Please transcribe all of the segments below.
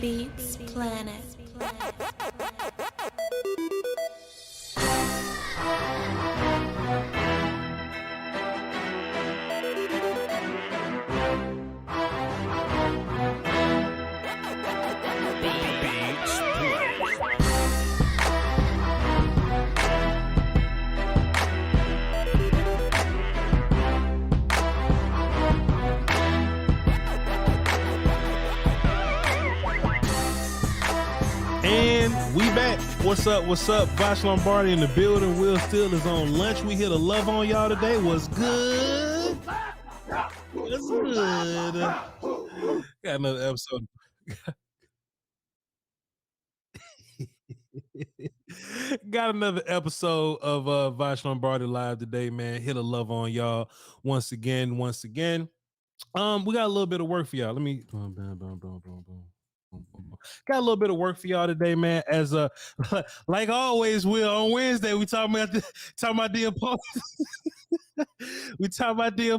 Beats Planet. And we back. What's up? What's up? Voch Lombardi in the building. Will Steele is on lunch. We here to love on y'all today. What's good? What's good? Got another episode. Got another episode of Voch Lombardi live today, man. Here to love on y'all once again. We got a little bit of work for y'all. Let me got a little bit of work for y'all today, man. As like always, Will, on Wednesday we talking about the opponents. we talking about the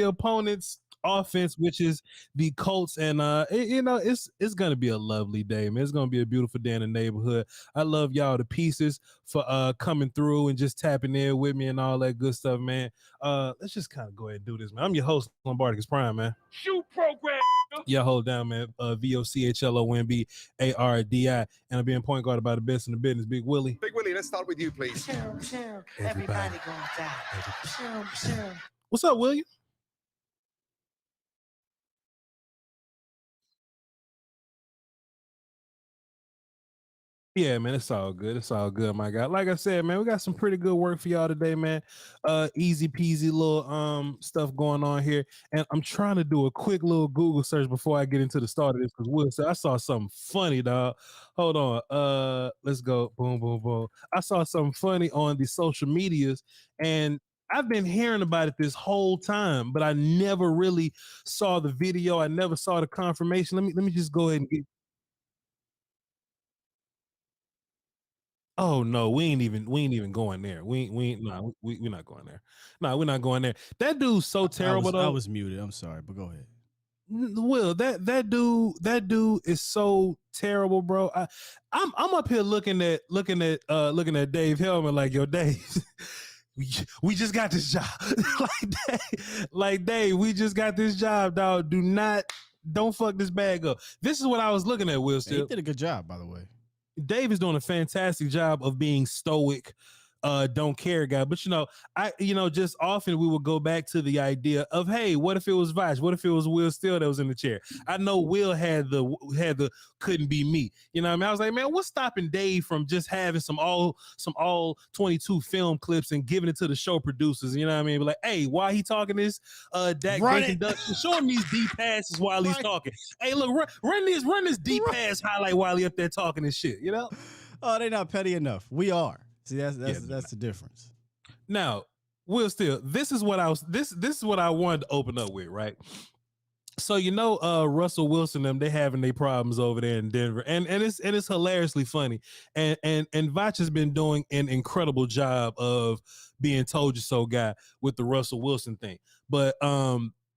opponents offense, which is the Colts, and it's gonna be a lovely day, man. It's gonna be a beautiful day in the neighborhood. I love y'all to pieces for coming through and just tapping in with me and all that good stuff, man. Let's just kind of go ahead and do this, man. I'm your host, Lombardi Prime, man. Shoot program. Yeah, hold down, man. VOCHLOMBARDI, and I'm being point guarded by the best in the business, Big Willie. Big Willie, let's start with you, please. Everybody gonna die. What's up, William? Yeah, man, it's all good. It's all good, my guy. Like I said, man, we got some pretty good work for y'all today, man. Easy peasy little stuff going on here. And I'm trying to do a quick little Google search before I get into the start of this because Will said I saw something funny, dog. Hold on. Let's go. Boom, boom, boom. I saw something funny on the social medias, and I've been hearing about it this whole time, but I never really saw the video. I never saw the confirmation. Let me just go ahead and get. Oh no, we ain't even going there. We're not going there. No, we're not going there. That dude's so terrible I though. was muted. I'm sorry, but go ahead. Will, that dude is so terrible, bro. I'm up here looking at Dave Hellman like, yo, Dave, we just got this job. like Dave, we just got this job, dog. Don't fuck this bag up. This is what I was looking at, Will. Still, he did a good job, by the way. Dave is doing a fantastic job of being stoic, don't care guy. But just often we would go back to the idea of, hey, what if it was Voch? What if it was Will Steele that was in the chair? I know Will had the couldn't be me. You know what I mean? I was like, man, what's stopping Dave from just having some all 22 film clips and giving it to the show producers? You know what I mean? But like, hey, while he talking this Dak introduction, show him these deep passes while he's talking. Hey, look, run this deep pass highlight while he up there talking this shit, you know? Oh, they're not petty enough. We are. See, that's the difference. Now, Will Steele, this is what I wanted to open up with, right? So Russell Wilson, they having their problems over there in Denver, and it's hilariously funny, and Voch has been doing an incredible job of being told you so guy with the Russell Wilson thing. But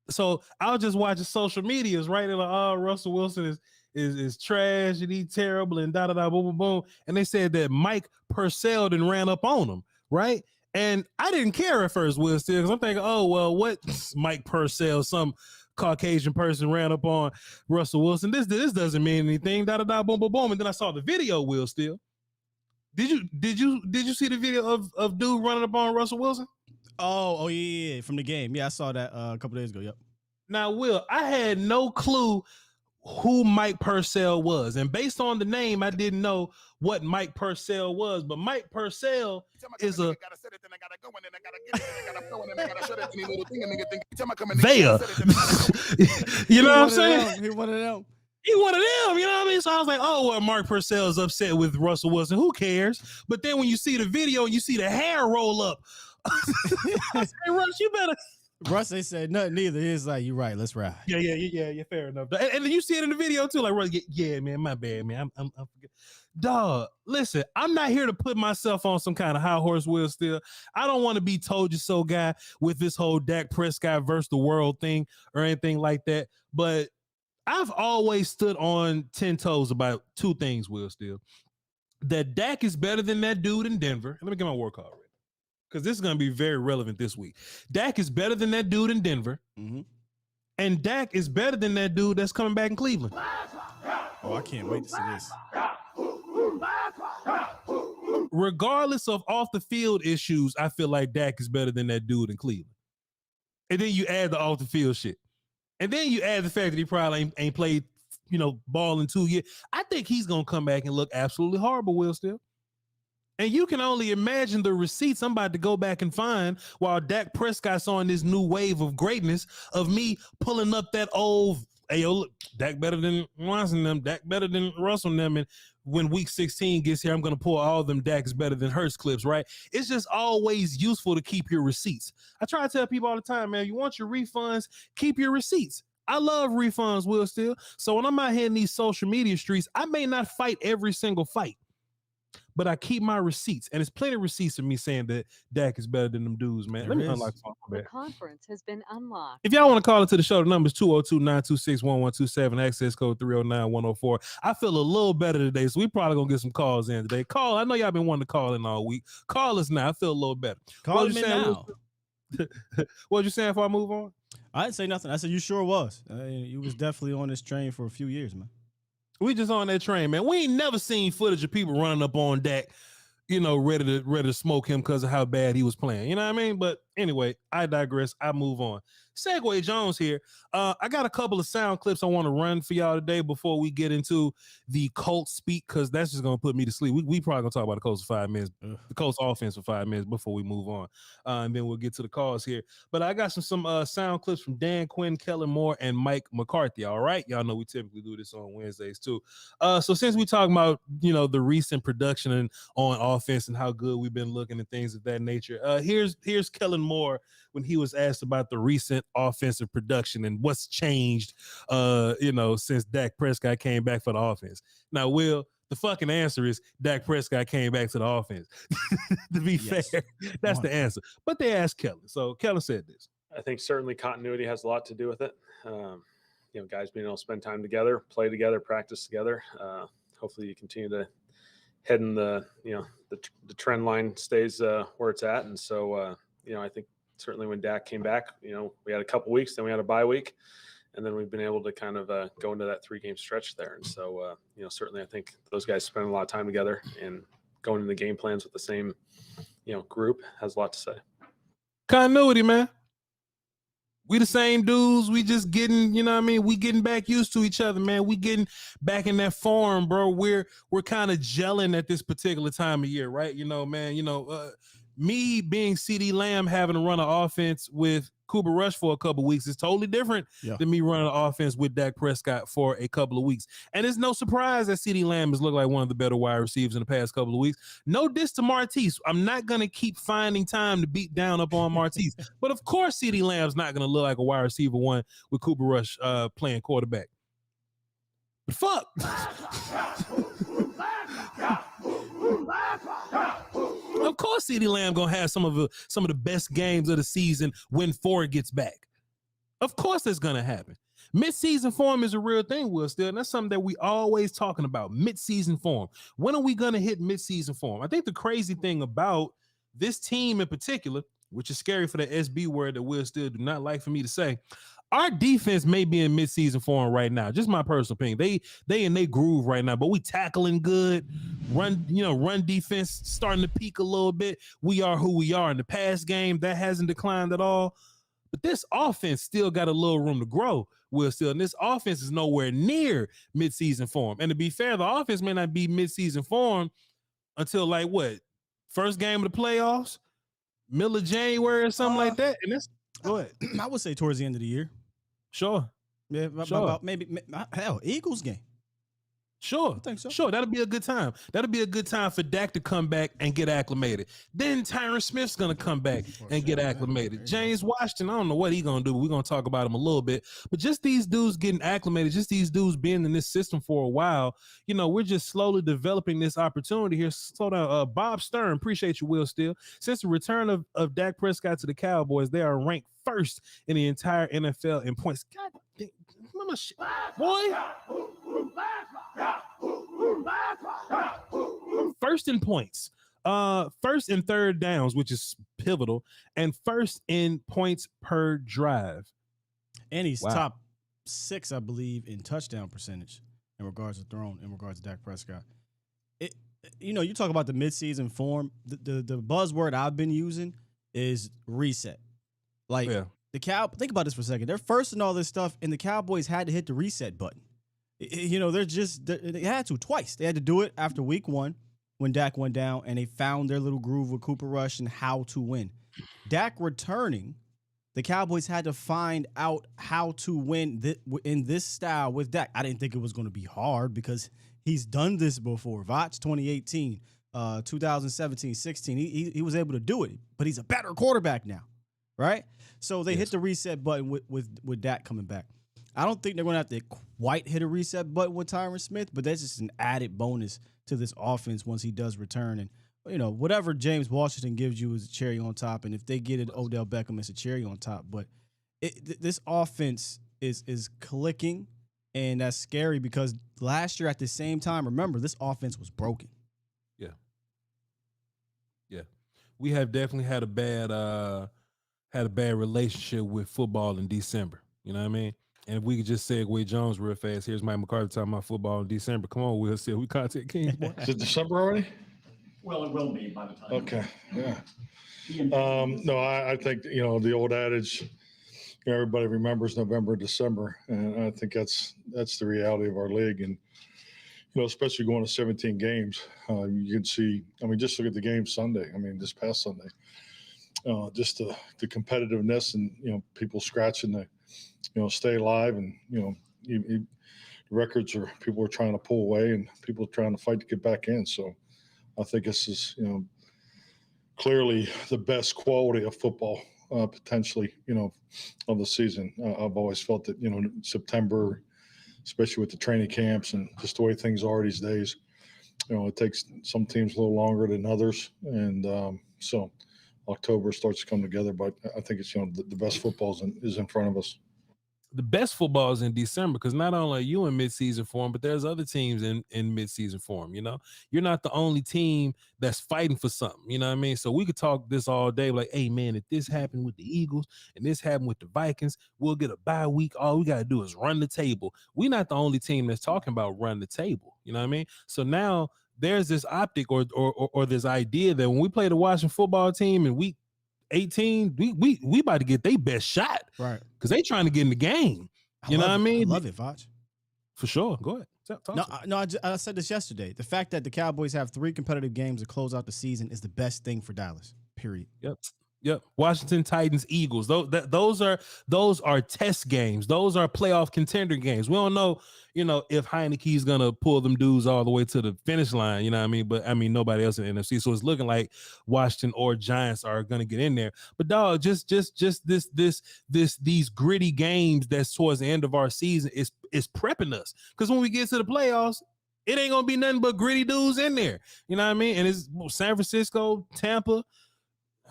so I was just watching social medias, right? And like, oh, Russell Wilson is trash and he's terrible and boom, boom, boom. And they said that Mike Purcell done ran up on him, right? And I didn't care at first, Will Steele, because I'm thinking, oh, well, what's Mike Purcell? Some Caucasian person ran up on Russell Wilson. This doesn't mean anything, boom, boom, boom. And then I saw the video, Will Steele. Did you see the video of dude running up on Russell Wilson? Oh yeah, from the game. Yeah, I saw that a couple days ago. Yep. Now, Will, I had no clue who Mike Purcell was, and based on the name, I didn't know what Mike Purcell was. But Mike Purcell is a there. You know what I'm saying? He one of them. He one of them, you know what I mean? So I was like, oh, well, Mark Purcell is upset with Russell Wilson. Who cares? But then when you see the video and you see the hair roll up, I say, Russ, you better. Russ, they said nothing either. He's like, you're right. Let's ride. Yeah. Fair enough. And then you see it in the video too. Like, Russ, yeah, man, my bad, man. I'm dog. Listen, I'm not here to put myself on some kind of high horse, Will Steele. I don't want to be told you so guy with this whole Dak Prescott versus the world thing or anything like that. But I've always stood on 10 toes about two things, Will Steele. That Dak is better than that dude in Denver. Let me get my work call ready, because this is going to be very relevant this week. Dak is better than that dude in Denver. Mm-hmm. And Dak is better than that dude that's coming back in Cleveland. Oh, I can't wait to see this. Regardless of off the field issues, I feel like Dak is better than that dude in Cleveland. And then you add the off the field shit. And then you add the fact that he probably ain't played, ball in 2 years. I think he's going to come back and look absolutely horrible, Will Steele. And you can only imagine the receipts I'm about to go back and find while Dak Prescott's on this new wave of greatness of me pulling up that old, hey, yo, look, Dak better than Watson them, Dak better than Russell them. And when week 16 gets here, I'm going to pull all of them Dak's better than Hurts clips, right? It's just always useful to keep your receipts. I try to tell people all the time, man, you want your refunds, keep your receipts. I love refunds, Will Steele. So when I'm out here in these social media streets, I may not fight every single fight, but I keep my receipts. And there's plenty of receipts of me saying that Dak is better than them dudes, man. Let me unlock something. The conference has been unlocked. If y'all want to call into the show, the number is 202-926-1127, access code 309-104. I feel a little better today, so we probably going to get some calls in today. Call. I know y'all been wanting to call in all week. Call us now. I feel a little better. Call me now. What you saying before I move on? I didn't say nothing. I said you sure was. You was definitely on this train for a few years, man. We just on that train, man. We ain't never seen footage of people running up on Dak, ready to smoke him because of how bad he was playing. You know what I mean? But anyway, I digress. I move on. Segway Jones here. I got a couple of sound clips I want to run for y'all today before we get into the Colts speak, because that's just going to put me to sleep. We probably going to talk about the Colts for 5 minutes, the Colts offense for 5 minutes before we move on. And then we'll get to the calls here. But I got some sound clips from Dan Quinn, Kellen Moore, and Mike McCarthy. All right. Y'all know we typically do this on Wednesdays too. So since we talking about, the recent production and on offense and how good we've been looking and things of that nature, here's Kellen Moore when he was asked about the recent offensive production and what's changed, since Dak Prescott came back for the offense. Now, Will, the fucking answer is Dak Prescott came back to the offense. To be fair, that's the answer. But they asked Kellen. So Kellen said this. I think certainly continuity has a lot to do with it. Guys being able to spend time together, play together, practice together. Hopefully you continue to head in the trend line stays where it's at. And so, I think certainly when Dak came back, we had a couple weeks, then we had a bye week, and then we've been able to kind of go into that 3-game stretch there. And so, certainly I think those guys spend a lot of time together, and going into the game plans with the same, group has a lot to say. Continuity, man. We the same dudes. We just getting, we getting back used to each other, man. We getting back in that form, bro. We're kind of gelling at this particular time of year, right? Me being CD Lamb having to run an offense with Cooper Rush for a couple of weeks is totally different than me running an offense with Dak Prescott for a couple of weeks. And it's no surprise that CD Lamb has looked like one of the better wide receivers in the past couple of weeks. No diss to Martise. I'm not going to keep finding time to beat down up on Martise. But of course, CD Lamb's not going to look like a wide receiver one with Cooper Rush playing quarterback. But fuck. Of course, CeeDee Lamb gonna have some of the best games of the season when Ford gets back. Of course, that's gonna happen. Mid-season form is a real thing, Will, still, and that's something that we always talking about. Mid-season form. When are we gonna hit mid-season form? I think the crazy thing about this team in particular, which is scary for the SB word that Will still do not like for me to say, our defense may be in mid-season form right now. Just my personal opinion. They in their groove right now, but we tackling good. Run defense starting to peak a little bit. We are who we are in the pass game. That hasn't declined at all. But this offense still got a little room to grow, Will, still. And this offense is nowhere near mid-season form. And to be fair, the offense may not be mid-season form until first game of the playoffs, middle of January or something like that. And that's go ahead. I would say towards the end of the year. Sure. Yeah, sure. About maybe Eagles game. Sure. I think so. Sure. That'll be a good time. That'll be a good time for Dak to come back and get acclimated. Then Tyron Smith's going to come back and get acclimated. James Washington, I don't know what he's going to do, but we're going to talk about him a little bit. But just these dudes getting acclimated, just these dudes being in this system for a while, we're just slowly developing this opportunity here. Slow down. Bob Stern, appreciate you, Will, still. Since the return of Dak Prescott to the Cowboys, they are ranked first in the entire NFL in points. God damn, mama shit. Boy. First in points, first in third downs, which is pivotal, and first in points per drive. And he's top 6, I believe, in touchdown percentage in regards to Dak Prescott. You talk about the midseason form. The buzzword I've been using is reset. Think about this for a second. They're first in all this stuff, and the Cowboys had to hit the reset button. They had to twice. They had to do it after week 1 when Dak went down, and they found their little groove with Cooper Rush and how to win. Dak returning, the Cowboys had to find out how to win in this style with Dak. I didn't think it was going to be hard because he's done this before. Voch 2018, 2017, 16. He was able to do it, but he's a better quarterback now, right? So they hit the reset button with Dak coming back. I don't think they're going to have to quite hit a reset button with Tyron Smith, but that's just an added bonus to this offense once he does return. And, whatever James Washington gives you is a cherry on top. And if they get it, Odell Beckham, it's a cherry on top. But this offense is clicking, and that's scary because last year at the same time, remember, this offense was broken. Yeah. Yeah. We have definitely had a bad relationship with football in December. You know what I mean? And if we could just segue Jones real fast, here's Mike McCarthy talking about football in December. Come on, Will, see we content kings. Is it December already? Well, it will be by the time. Okay, yeah. No, I think, the old adage, everybody remembers November, December, and I think that's the reality of our league. And especially going to 17 games, you can see. I mean, just look at the game Sunday. I mean, this past Sunday, just the competitiveness and people scratching to stay alive, and records are people are trying to pull away and people are trying to fight to get back in. So I think this is clearly the best quality of football potentially of the season. I've always felt that September, especially with the training camps and just the way things are these days, it takes some teams a little longer than others, and so October starts to come together. But I think it's the best football is in front of us. The best football is in December, because not only are you in midseason form, but there's other teams in midseason form. You're not the only team that's fighting for something. You know what I mean? So we could talk this all day, like, hey man, if this happened with the Eagles and this happened with the Vikings, we'll get a bye week. All we got to do is run the table. We're not the only team that's talking about run the table. You know what I mean? So now there's this optic or this idea that when we play the Washington football team in week 18, we about to get their best shot, right? Because they trying to get in the game. You know what I mean? I love it, Voch. For sure. Go ahead. I said this yesterday. The fact that the Cowboys have 3 competitive games to close out the season is the best thing for Dallas. Period. Yep. Washington, Titans, Eagles. Those are test games. Those are playoff contender games. We don't know, if Heineke's gonna pull them dudes all the way to the finish line. You know what I mean? But I mean, nobody else in the NFC. So it's looking like Washington or Giants are gonna get in there. But dog, just these gritty games that's towards the end of our season is prepping us. Because when we get to the playoffs, it ain't gonna be nothing but gritty dudes in there. You know what I mean? And it's San Francisco, Tampa.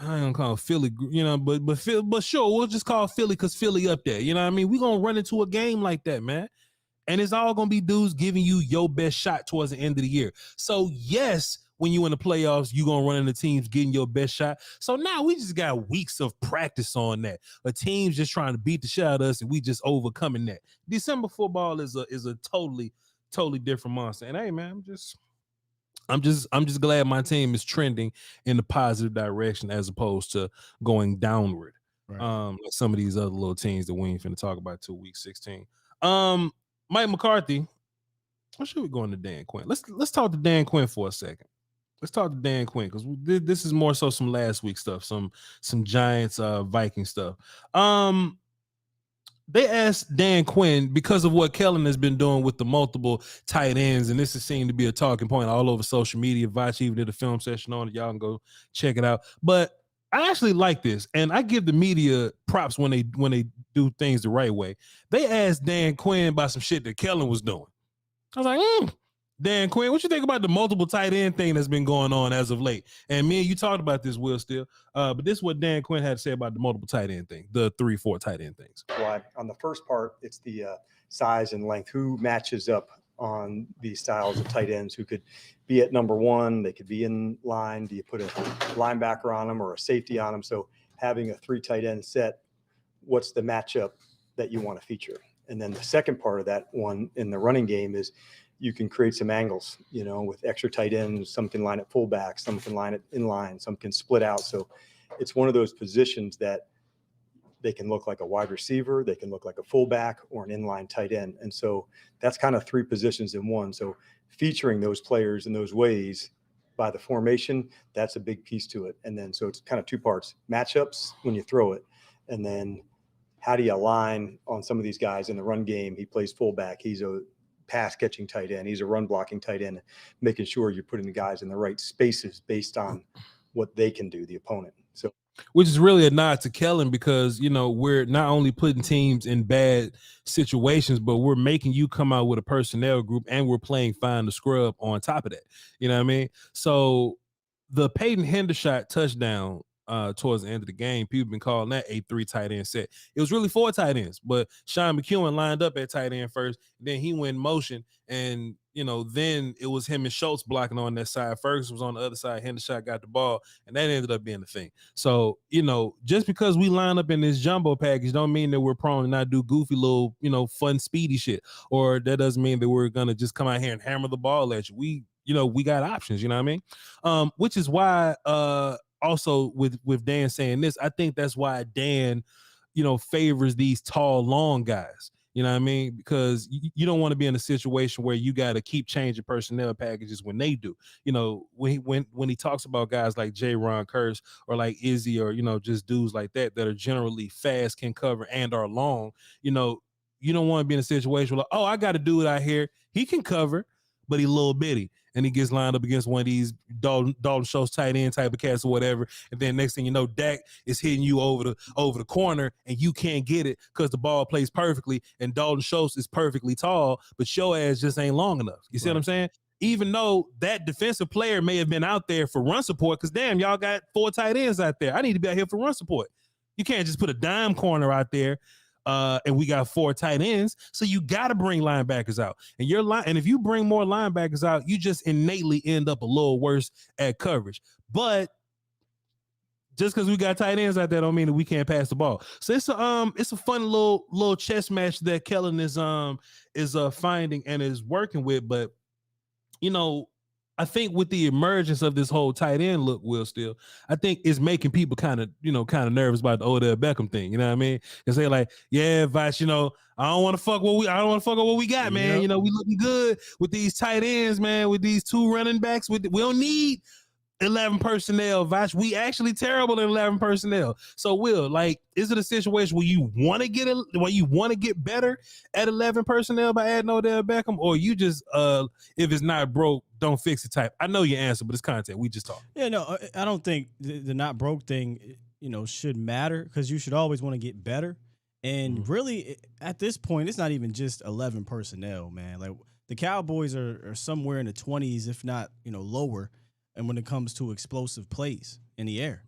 I ain't gonna call Philly, but sure, we'll just call Philly because Philly up there. You know what I mean? We're gonna run into a game like that, man. And it's all gonna be dudes giving you your best shot towards the end of the year. So yes, when you in the playoffs, you're gonna run into teams getting your best shot. So now we just got weeks of practice on that. A team's just trying to beat the shit out of us, and we just overcoming that. December football is a totally different monster. And hey, man, I'm just glad my team is trending in the positive direction as opposed to going downward. Right. Like some of these other little teams that we ain't finna talk about till week 16. Mike McCarthy. Or should we go into Dan Quinn? Let's talk to Dan Quinn for a second. Let's talk to Dan Quinn, because this is more so some last week stuff, some Giants Viking stuff. They asked Dan Quinn, because of what Kellen has been doing with the multiple tight ends, and this has seemed to be a talking point all over social media. Voch even did a film session on it. Y'all can go check it out. But I actually like this, and I give the media props when they do things the right way. They asked Dan Quinn about some shit that Kellen was doing. I was like, Dan Quinn, what you think about the multiple tight end thing that's been going on as of late? And me and you talked about this, Will, Steele. But this is what Dan Quinn had to say about the multiple tight end thing, the 3-4 tight end things. Well, on the first part, it's the size and length. Who matches up on these styles of tight ends? Who could be at number 1? They could be in line. Do you put a linebacker on them or a safety on them? So having a 3 tight end set, what's the matchup that you want to feature? And then the second part of that one in the running game is you can create some angles, with extra tight ends. Some can line at fullback, some can line it in line, some can split out. So it's one of those positions that they can look like a wide receiver, they can look like a fullback or an inline tight end. And so that's kind of 3 positions in one. So featuring those players in those ways by the formation, that's a big piece to it. And then so it's kind of 2 parts: matchups when you throw it, and then how do you align on some of these guys in the run game? He plays fullback. He's a pass catching tight end. He's a run blocking tight end, making sure you're putting the guys in the right spaces based on what they can do, the opponent. So, which is really a nod to Kellen, because, we're not only putting teams in bad situations, but we're making you come out with a personnel group, and we're playing find the scrub on top of that. You know what I mean? So the Peyton Hendershot touchdown towards the end of the game, people been calling that a 3 tight end set. It was really 4 tight ends, but Sean McEwen lined up at tight end first, then he went in motion, and then it was him and Schultz blocking on that side. Ferguson was on the other side. Hendershot got the ball, and that ended up being the thing. So, just because we line up in this jumbo package don't mean that we're prone to not do goofy little, fun, speedy shit, or that doesn't mean that we're gonna just come out here and hammer the ball at you. We got options, you know what I mean? Which is why also with Dan saying this, I think that's why Dan favors these tall, long guys. You know what I mean? Because you don't want to be in a situation where you got to keep changing personnel packages when they do. When he talks about guys like J-Ron Curse or like Izzy or, just dudes like that are generally fast, can cover, and are long, you don't want to be in a situation where, like, oh, I got a dude out here. He can cover, but he little bitty. And he gets lined up against one of these Dalton Schultz tight end type of cats or whatever. And then next thing you know, Dak is hitting you over the corner and you can't get it because the ball plays perfectly and Dalton Schultz is perfectly tall, but your ass just ain't long enough. You see what I'm saying? Even though that defensive player may have been out there for run support, because damn, y'all got 4 tight ends out there. I need to be out here for run support. You can't just put a dime corner out there. And we got 4 tight ends, so you got to bring linebackers out. And if you bring more linebackers out, you just innately end up a little worse at coverage. But just because we got tight ends out there, don't mean that we can't pass the ball. So it's a fun little chess match that Kellen is finding and is working with. But I think with the emergence of this whole tight end look, Steele, I think it's making people kind of nervous about the Odell Beckham thing. You know what I mean? Because they're like, yeah, Voch, I don't want to fuck what we got, man. Yep. We looking good with these tight ends, man, with these 2 running backs. We don't need 11 personnel, Voch. We actually terrible in 11 personnel. So Will, is it a situation where you want to get better at 11 personnel by adding Odell Beckham, or you just if it's not broke, don't fix it type? I know your answer, but it's content. We just talk. Yeah, no, I don't think the not broke thing, should matter, because you should always want to get better. And really, at this point, it's not even just 11 personnel, man. Like, the Cowboys are somewhere in the 20s, if not, lower. And when it comes to explosive plays in the air,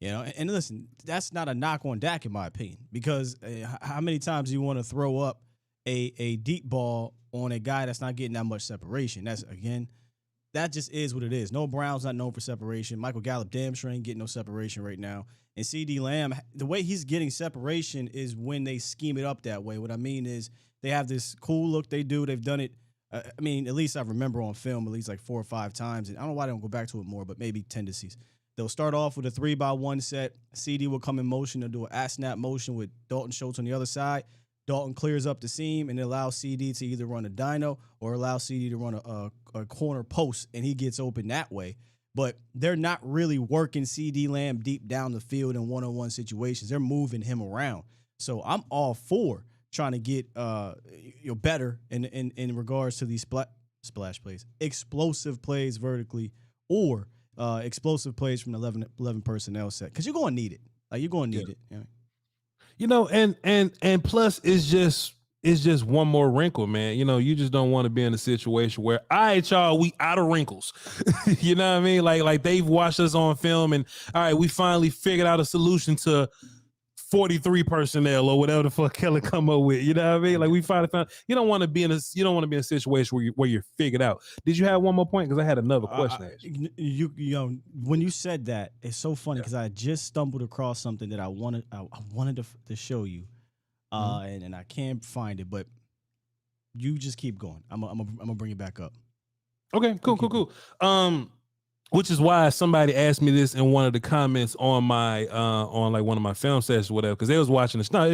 and listen, that's not a knock on Dak, in my opinion, because how many times do you want to throw up a deep ball on a guy that's not getting that much separation? That just is what it is. Noah Brown's not known for separation. Michael Gallup damn sure ain't getting no separation right now. And CD Lamb, the way he's getting separation is when they scheme it up that way. What I mean is they have this cool look they do. They've done it. At least I remember on film at least like 4 or 5 times. And I don't know why they don't go back to it more, but maybe tendencies. They'll start off with a 3-by-1 set. CD will come in motion. They'll do an at-snap motion with Dalton Schultz on the other side. Dalton clears up the seam and it allows CD to either run a dino or allow CD to run a corner post, and he gets open that way. But they're not really working CD Lamb deep down the field in one-on-one situations. They're moving him around. So I'm all for trying to get better in regards to these splash plays, explosive plays vertically, or explosive plays from the 11 personnel set, because you're going to need it. You're going to need it. And plus it's just one more wrinkle, man. You just don't want to be in a situation where, all right, y'all, we out of wrinkles. You know what I mean? Like they've watched us on film and, all right, we finally figured out a solution to 43 personnel or whatever the fuck Kelly come up with. You know what I mean? Like, we finally found. You don't want to be in a situation where you're figured out. Did you have one more point? Because I had another question. When you said that, it's so funny because I just stumbled across something that I wanted to show you, and I can't find it. But you just keep going. I'm gonna bring it back up. Okay, cool. Which is why somebody asked me this in one of the comments on my on like one of my film sessions or whatever, because they was watching this. No,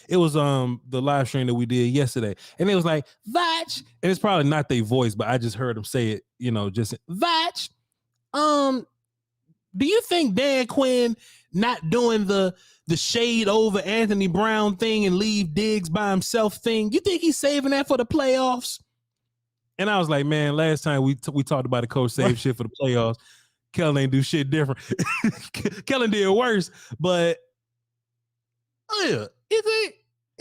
it was the live stream that we did yesterday, and it was like, Voch, and it's probably not their voice, but I just heard them say it, just Voch. Do you think Dan Quinn not doing the shade over Anthony Brown thing and leave Diggs by himself thing, you think he's saving that for the playoffs? And I was like, man, last time we talked about the coach save shit for the playoffs, Kellen ain't do shit different. Kellen did worse, but you think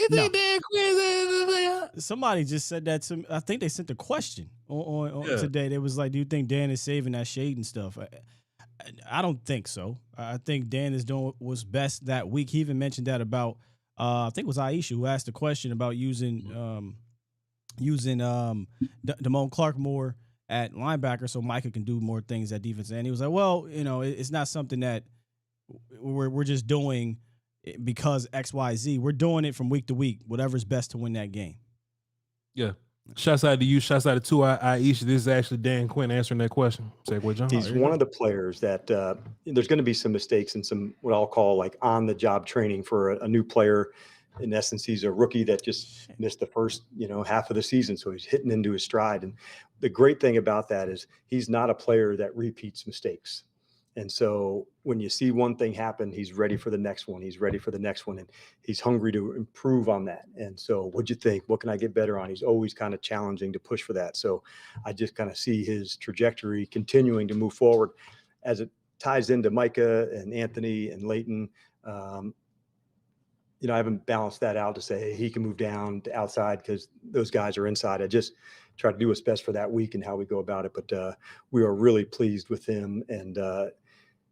Dan Quinn? Somebody just said that to me. I think they sent a question on today. They was like, do you think Dan is saving that shade and stuff? I don't think so. I think Dan is doing what was best that week. He even mentioned that about, I think it was Aisha who asked the question about using Damone Clark more at linebacker so Micah can do more things at defense. And he was like, well, it's not something that we're just doing because XYZ. We're doing it from week to week, whatever's best to win that game. Yeah. Shouts out to you. Shouts out to two Aisha. This is actually Dan Quinn answering that question. Segway John. He's one of the players that there's going to be some mistakes and some what I'll call like on the job training for a new player. In essence, he's a rookie that just missed the first, half of the season. So he's hitting into his stride. And the great thing about that is he's not a player that repeats mistakes. And so when you see one thing happen, he's ready for the next one. He's ready for the next one. And he's hungry to improve on that. And so what'd you think? What can I get better on? He's always kind of challenging to push for that. So I just kind of see his trajectory continuing to move forward as it ties into Micah and Anthony and Leighton. I haven't balanced that out to say hey, he can move down to outside because those guys are inside. I just try to do what's best for that week and how we go about it. But we are really pleased with him. And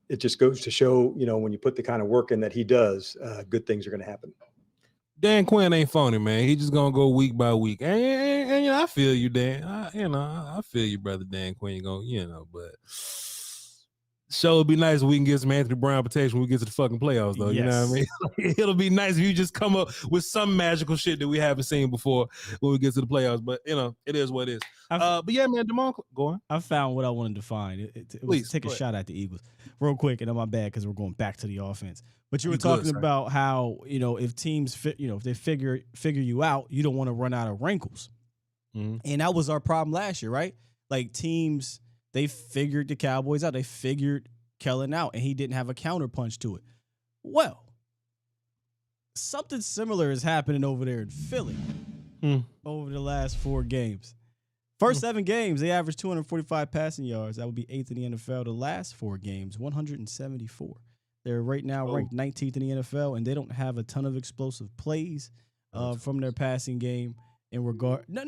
it just goes to show, when you put the kind of work in that he does, good things are going to happen. Dan Quinn ain't phony, man. He just going to go week by week. And I feel you, Dan. I feel you, brother Dan Quinn. You're going, but sure, it'd be nice if we can get some Anthony Brown protection when we get to the fucking playoffs, though. Yes. You know what I mean? It'll be nice if you just come up with some magical shit that we haven't seen before when we get to the playoffs. But, it is what it is. But yeah, man, Damon, go on. I found what I wanted to find. Please take a shot at the Eagles real quick, and I'm my bad because we're going back to the offense. But you were talking about how, if teams if they figure you out, you don't want to run out of wrinkles. Mm-hmm. And that was our problem last year, right? Like teams, they figured the Cowboys out. They figured Kellen out, and he didn't have a counterpunch to it. Well, something similar is happening over there in Philly over the last 4 games. First 7 games, they averaged 245 passing yards. That would be 8th in the NFL. The last 4 games, 174. They're right now ranked 19th in the NFL, and they don't have a ton of explosive plays from their passing game in regard. No,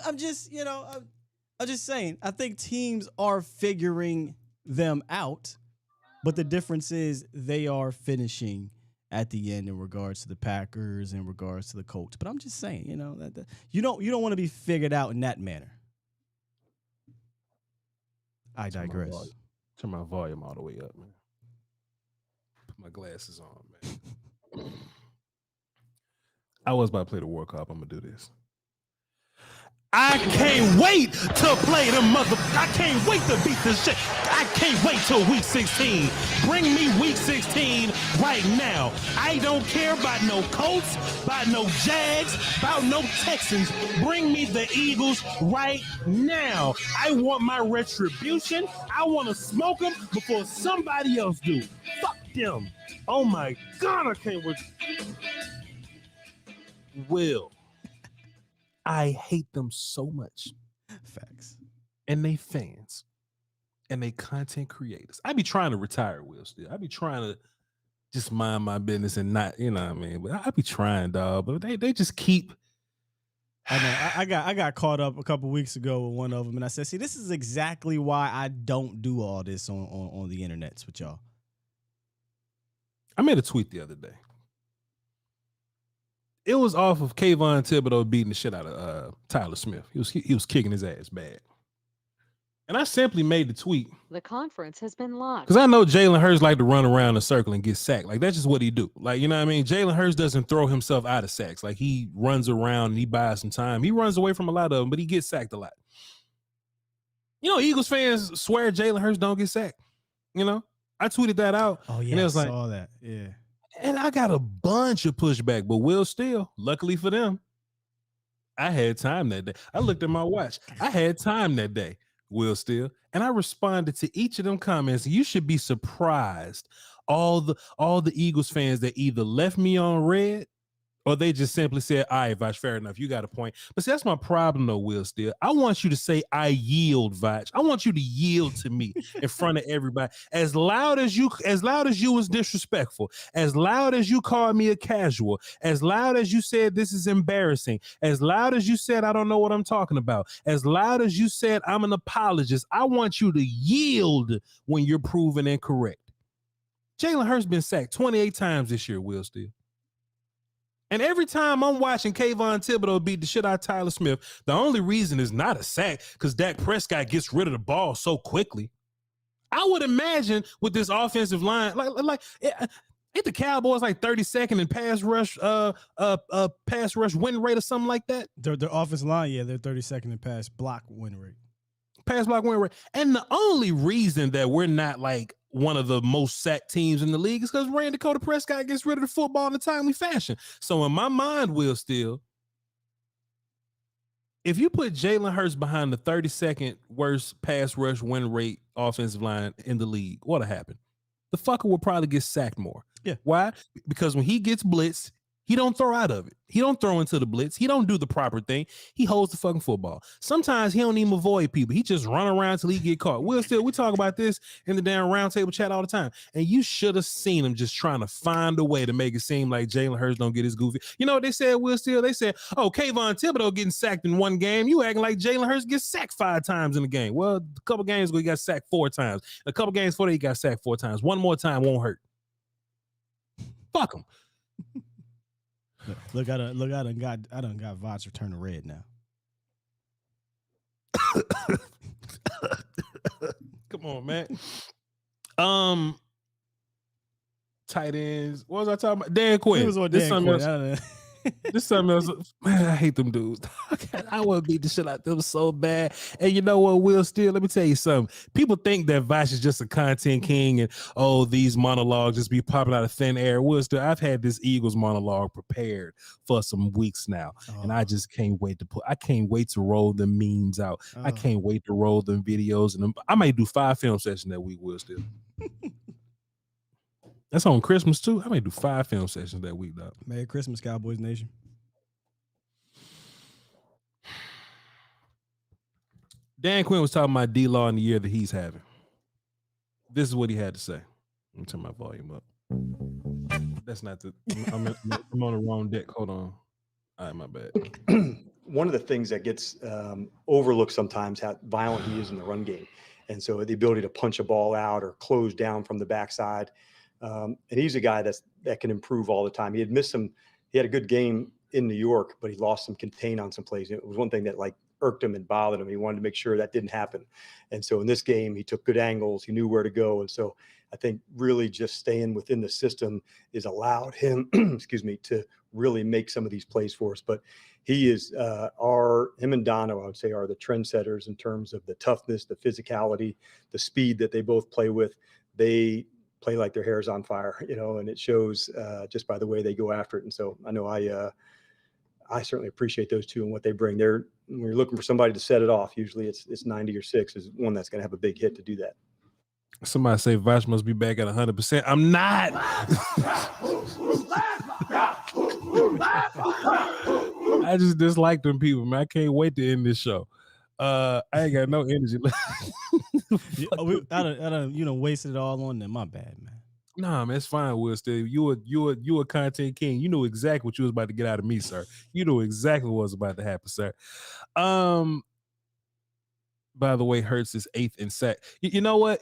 I'm just, I'm just saying, I think teams are figuring them out, but the difference is they are finishing at the end in regards to the Packers, in regards to the Colts. But I'm just saying, that you don't want to be figured out in that manner. I digress. Turn my volume all the way up, man. Put my glasses on, man. I was about to play the World Cup. I'm gonna do this. I can't wait to play the I can't wait to beat this shit. I can't wait till week 16. Bring me week 16 right now. I don't care about no Colts, about no Jags, about no Texans. Bring me the Eagles right now. I want my retribution. I want to smoke them before somebody else do. Fuck them. Oh my God, I can't wait. Will. I hate them so much. Facts. And they fans. And they content creators. I be trying to retire, Will, still. I be trying to just mind my business and not, you know what I mean? But I be trying, dog. But they just keep. I know. I got caught up a couple weeks ago with one of them, and I said, see, this is exactly why I don't do all this on the internets with y'all. I made a tweet the other day. It was off of Kayvon Thibodeau beating the shit out of Tyler Smith. He was kicking his ass bad. And I simply made the tweet. The conference has been locked. Because I know Jalen Hurts like to run around in a circle and get sacked. Like, that's just what he do. Like, you know what I mean? Jalen Hurts doesn't throw himself out of sacks. Like, he runs around and he buys some time. He runs away from a lot of them, but he gets sacked a lot. Eagles fans swear Jalen Hurts don't get sacked. I tweeted that out. Oh, yeah, and it was I saw that. Yeah. And I got a bunch of pushback, but Will Steele, luckily for them, I had time that day. I looked at my watch. I had time that day, Will Steele, and I responded to each of them comments. You should be surprised. All the Eagles fans that either left me on red or they just simply said, all right, Voch, fair enough. You got a point. But see, that's my problem, though, Will Steele. I want you to say, I yield, Voch. I want you to yield to me in front of everybody. As loud as you was disrespectful, as loud as you called me a casual, as loud as you said this is embarrassing, as loud as you said I don't know what I'm talking about, as loud as you said I'm an apologist, I want you to yield when you're proven incorrect. Jalen Hurts been sacked 28 times this year, Will Steele. And every time I'm watching Kayvon Thibodeau beat the shit out of Tyler Smith, the only reason is not a sack because Dak Prescott gets rid of the ball so quickly. I would imagine with this offensive line, Ain't the Cowboys like 32nd in pass rush win rate or something like that? Their offensive line, yeah, they're 32nd in pass block win rate. Pass block win rate. And the only reason that we're not like one of the most sacked teams in the league is because Dakota Prescott gets rid of the football in a timely fashion. So in my mind, Will Steele, if you put Jalen Hurts behind the 32nd worst pass rush win rate offensive line in the league, what'll happen? The fucker will probably get sacked more. Yeah. Why? Because when he gets blitzed, he don't throw out of it. He don't throw into the blitz. He don't do the proper thing. He holds the fucking football. Sometimes he don't even avoid people. He just run around till he get caught. We talk about this in the damn roundtable chat all the time. And you should have seen him just trying to find a way to make it seem like Jalen Hurts don't get his goofy. You know what they said, Will Steele? They said, oh, Kayvon Thibodeau getting sacked in one game. You acting like Jalen Hurts gets sacked 5 times in a game. Well, a couple games ago, he got sacked 4 times. A couple games before that, he got sacked 4 times. One more time won't hurt. Fuck him. Look, I done got Voch turning red now. Come on, man. Tight ends. What was I talking about? Dan Quinn. He was on Dan Quinn. This something else. Man, I hate them dudes. I want to beat the shit out of them so bad. And you know what, Will Steele? Let me tell you something. People think that Voch is just a content king and, oh, these monologues just be popping out of thin air. Will Steele, I've had this Eagles monologue prepared for some weeks now. And I just can't wait to roll the memes out. I can't wait to roll them videos. And I might do 5 film sessions that week, Will Steele. That's on Christmas too. I may do 5 film sessions that week, dog. Merry Christmas, Cowboys Nation. Dan Quinn was talking about D-Law in the year that he's having. This is what he had to say. Let me turn my volume up. That's not the. I'm on the wrong deck. Hold on. All right, my bad. One of the things that gets overlooked sometimes how violent he is in the run game, and so the ability to punch a ball out or close down from the backside. And he's a guy that can improve all the time. He had missed some. He had a good game in New York, but he lost some contain on some plays. It was one thing that like irked him and bothered him. He wanted to make sure that didn't happen. And so in this game, he took good angles. He knew where to go. And so I think really just staying within the system is allowed him, excuse me, to really make some of these plays for us. But he is him and Dono, I would say, are the trendsetters in terms of the toughness, the physicality, the speed that they both play with. They play like their hair's on fire, and it shows just by the way they go after it. And so I know I certainly appreciate those two and what they bring. When you're looking for somebody to set it off, usually it's 90 or 6 is one that's going to have a big hit to do that. Somebody say Voch must be back at 100%. I'm not. I just dislike them people, man. I can't wait to end this show. I ain't got no energy left. I done wasted it all on them. My bad, man. Nah, man, it's fine, Will. Still, you a content king. You knew exactly what you was about to get out of me, sir. You knew exactly what was about to happen, sir. By the way, Hurts is 8th in sack. You know what?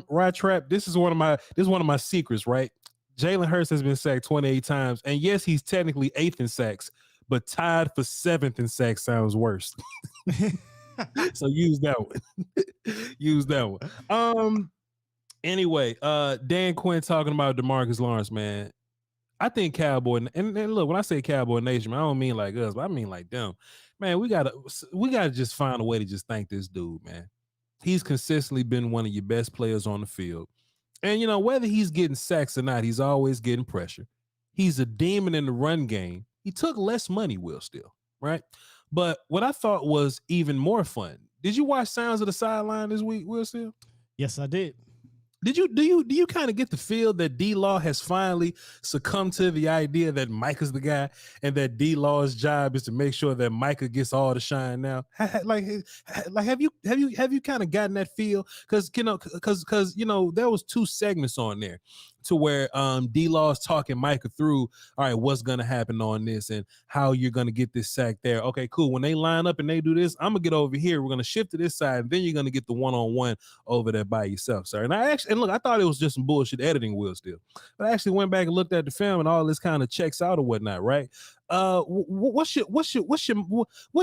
Rod Trap. This is one of my secrets, right? Jalen Hurts has been sacked 28 times, and yes, he's technically 8th in sacks, but tied for 7th in sacks sounds worse. So use that one. Anyway, Dan Quinn talking about DeMarcus Lawrence, man. I think Cowboy, and look, when I say Cowboy Nation, man, I don't mean like us, but I mean like them. Man, we gotta just find a way to just thank this dude, man. He's consistently been one of your best players on the field. And, whether he's getting sacks or not, he's always getting pressure. He's a demon in the run game. He took less money, Will, still, right? But what I thought was even more fun. Did you watch Sounds of the Sideline this week, Will, still? Yes, I did. Do you kind of get the feel that D-Law has finally succumbed to the idea that Micah's the guy and that D-Law's job is to make sure that Micah gets all the shine now? Like have you kind of gotten that feel? Because there was 2 segments on there to where D-Law's talking Micah through, all right, what's gonna happen on this and how you're gonna get this sack there. Okay, cool. When they line up and they do this, I'm gonna get over here. We're gonna shift to this side, and then you're gonna get the one-on-one over there by yourself, sir. And I thought it was just some bullshit editing, Will, still. But I actually went back and looked at the film, and all this kind of checks out or whatnot, right? What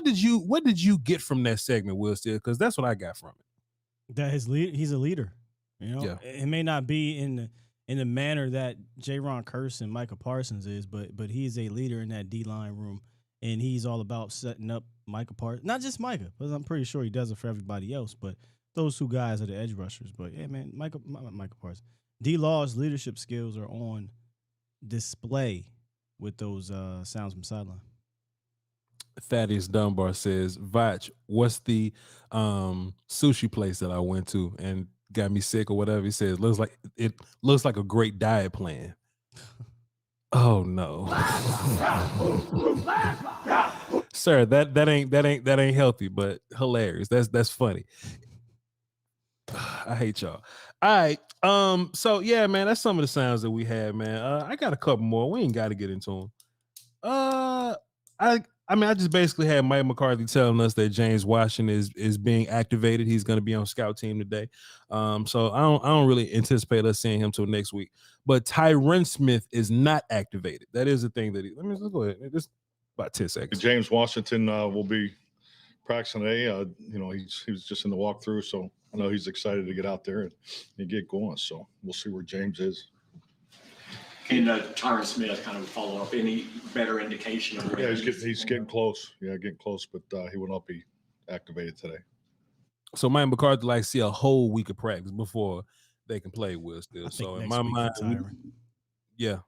did you get from that segment, Will, still? Because that's what I got from it. That he's a leader. Yeah. It may not be in in the manner that J-Ron Curse and Micah Parsons is, but he's a leader in that D-line room, and he's all about setting up Micah Parsons. Not just Micah, because I'm pretty sure he does it for everybody else, but those two guys are the edge rushers. But, yeah, man, Micah Parsons. D-Law's leadership skills are on display with those sounds from sideline. Thaddeus Dunbar says, Voch, what's the sushi place that I went to and got me sick or whatever? He says, it looks like a great diet plan. Oh no. Sir, that ain't healthy, but hilarious. That's funny. I hate y'all. All right. So yeah, man, that's some of the sounds that we had, man. I got a couple more. We ain't got to get into them. I just basically had Mike McCarthy telling us that James Washington is being activated. He's going to be on scout team today. So I don't really anticipate us seeing him till next week. But Tyron Smith is not activated. That is the thing that let's go ahead. Just about 10 seconds. James Washington will be practicing today. He was just in the walkthrough, so I know he's excited to get out there and get going. So we'll see where James is. And Tyron Smith kind of follow up. Any better indication of where he's getting close. Yeah, getting close, but he will not be activated today. So Mike McCarthy likes to see a whole week of practice before they can play Will Steele. So in my mind,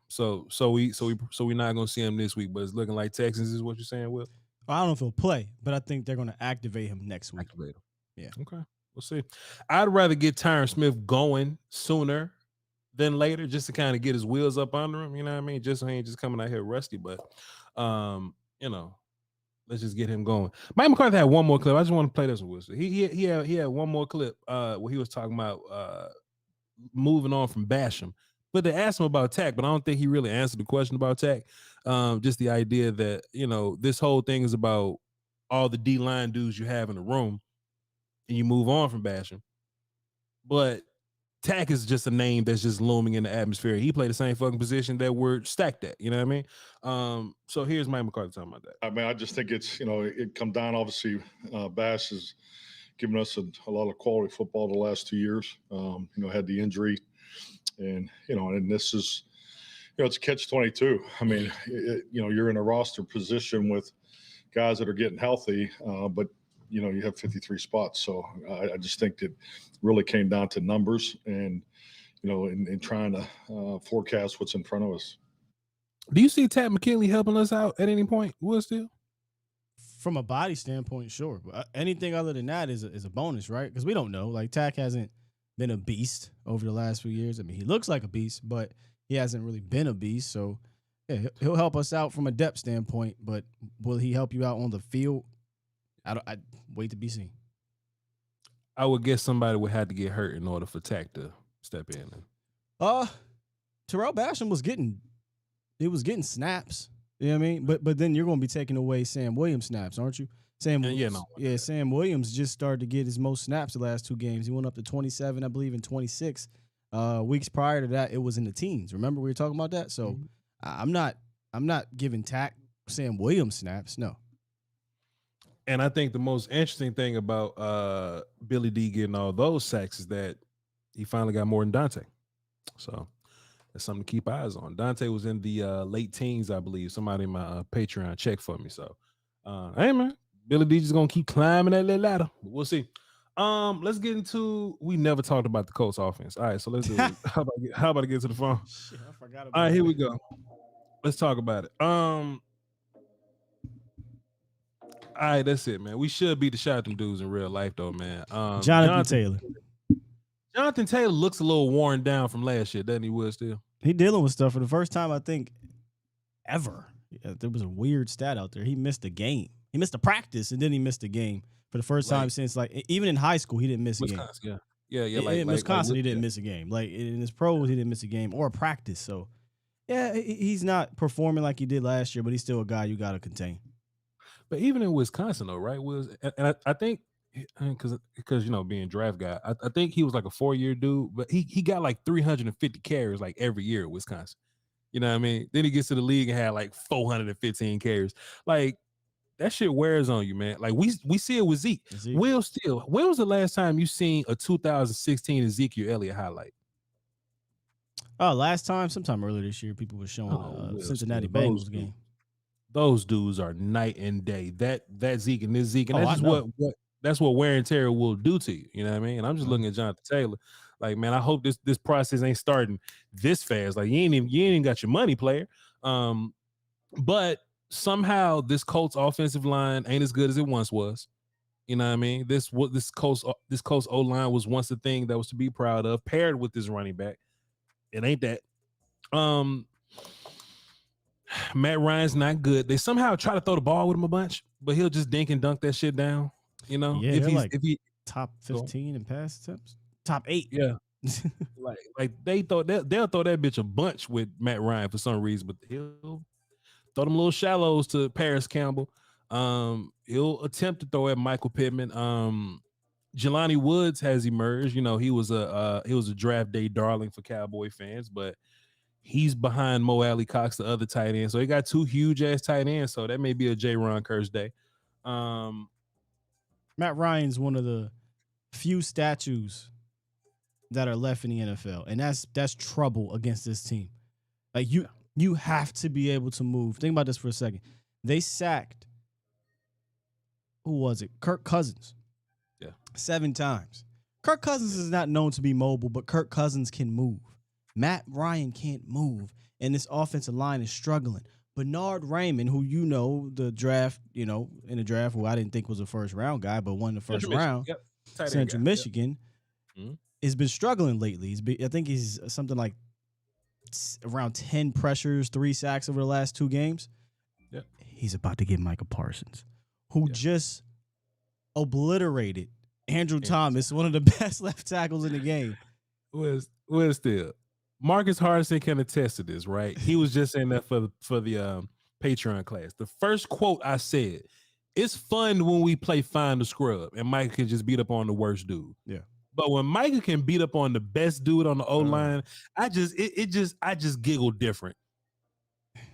So we're not gonna see him this week, but it's looking like Texans is what you're saying, Will. I don't know if he'll play, but I think they're gonna activate him next week. Activate him. Yeah. Okay. We'll see. I'd rather get Tyron Smith going sooner than later, just to kind of get his wheels up under him. You know what I mean? Just so he ain't just coming out here rusty, but let's just get him going. Mike McCarthy had one more clip. I just want to play this with Will. He had one more clip where he was talking about moving on from Basham. But they asked him about Tack, but I don't think he really answered the question about Tack. Just the idea that, this whole thing is about all the D-line dudes you have in the room and you move on from Basham. But Tack is just a name that's just looming in the atmosphere. He played the same fucking position that we're stacked at. You know what I mean? So here's Mike McCarthy talking about that. I mean, I just think it's, it come down, obviously, Bash has given us a lot of quality football the last 2 years. Had the injury. And, and this is, it's a catch-22. I mean, you're in a roster position with guys that are getting healthy, but, you have 53 spots. So I just think it really came down to numbers and, in trying to forecast what's in front of us. Do you see Tad McKinley helping us out at any point, Will Steele? From a body standpoint, sure. Anything other than that is a bonus, right? Because we don't know. Like, Tack hasn't been a beast over the last few years. I mean, he looks like a beast, but he hasn't really been a beast. So, yeah, he'll help us out from a depth standpoint, but will he help you out on the field? I'd wait to be seen. I would guess somebody would have to get hurt in order for Tack to step in. Terrell Basham was getting snaps. You know what I mean? But then you're going to be taking away Sam Williams snaps, aren't you? Sam Williams just started to get his most snaps the last 2 games. He went up to 27, I believe, in 26. Weeks prior to that, it was in the teens. Remember we were talking about that? So I'm not giving Tack Sam Williams snaps. No. And I think the most interesting thing about Billy D getting all those sacks is that he finally got more than Dante. So that's something to keep eyes on. Dante was in the late teens, I believe. Somebody in my Patreon checked for me. So, hey, man, Billy D just going to keep climbing that little ladder. We'll see. Let's get into, we never talked about the Colts offense. All right, so let's do it. How about I get to the phone? Shit, I forgot about all right, here we go. Let's talk about it. All right, that's it, man. We should beat the shot at them dudes in real life, though, man. Jonathan Taylor. Jonathan Taylor looks a little worn down from last year, doesn't he, Will Steele? He dealing with stuff for the first time, I think, ever. Yeah, there was a weird stat out there. He missed a game. He missed a practice, and then he missed a game for the first time since, even in high school, he didn't miss a game. Yeah. In Wisconsin, he didn't miss a game. Like, in his pros, he didn't miss a game or a practice. So, yeah, he's not performing like he did last year, but he's still a guy you got to contain. But even in Wisconsin, though, right? And I think because being draft guy, I think he was like a 4-year dude, but he got like 350 carries like every year at Wisconsin. You know what I mean? Then he gets to the league and had like 415 carries. Like that shit wears on you, man. Like we see it with Zeke. Will Steele, when was the last time you seen a 2016 Ezekiel Elliott highlight? Oh, last time, sometime earlier this year, people were showing Will Cincinnati Steele, Bengals game. Those dudes are night and day. That Zeke and this Zeke, and Oh, that's I just know. what that's what wear and tear will do to you. You know what I mean? And I'm just looking at Jonathan Taylor, like, man, I hope this process ain't starting this fast. Like, you ain't even got your money, player. But somehow this Colts offensive line ain't as good as it once was. You know what I mean? This Colts O line was once a thing that was to be proud of, paired with this running back. It ain't that. Matt Ryan's not good. They somehow try to throw the ball with him a bunch, but he'll just dink and dunk that shit down. You know, Yeah, if he top 15 in pass attempts, top 8. Yeah, like they'll throw that bitch a bunch with Matt Ryan for some reason, but he'll throw them little shallows to Paris Campbell. He'll attempt to throw at Michael Pittman. Jelani Woods has emerged. You know, he was a draft day darling for Cowboy fans, but he's behind Mo Alley Cox, the other tight end. So he got 2 huge ass tight ends. So that may be a J-Ron Curse day. Matt Ryan's one of the few statues that are left in the NFL, and that's trouble against this team. Like you have to be able to move. Think about this for a second. They sacked, who was it? Kirk Cousins. Yeah. 7 times. Kirk Cousins is not known to be mobile, but Kirk Cousins can move. Matt Ryan can't move, and this offensive line is struggling. Bernard Raymond, who in the draft, who I didn't think was a first-round guy, but won the first round, Central Michigan, has been struggling lately. I think he's something like around 10 pressures, 3 sacks over the last 2 games. Yep. He's about to get Micah Parsons, who just obliterated Andrew Thomas, one of the best left tackles in the game. Well, still, Marcus Hardison can attest to this, right? He was just in there for the Patreon class. The first quote I said, "It's fun when we play find the scrub, and Micah can just beat up on the worst dude." Yeah. But when Micah can beat up on the best dude on the O line, I just giggle different.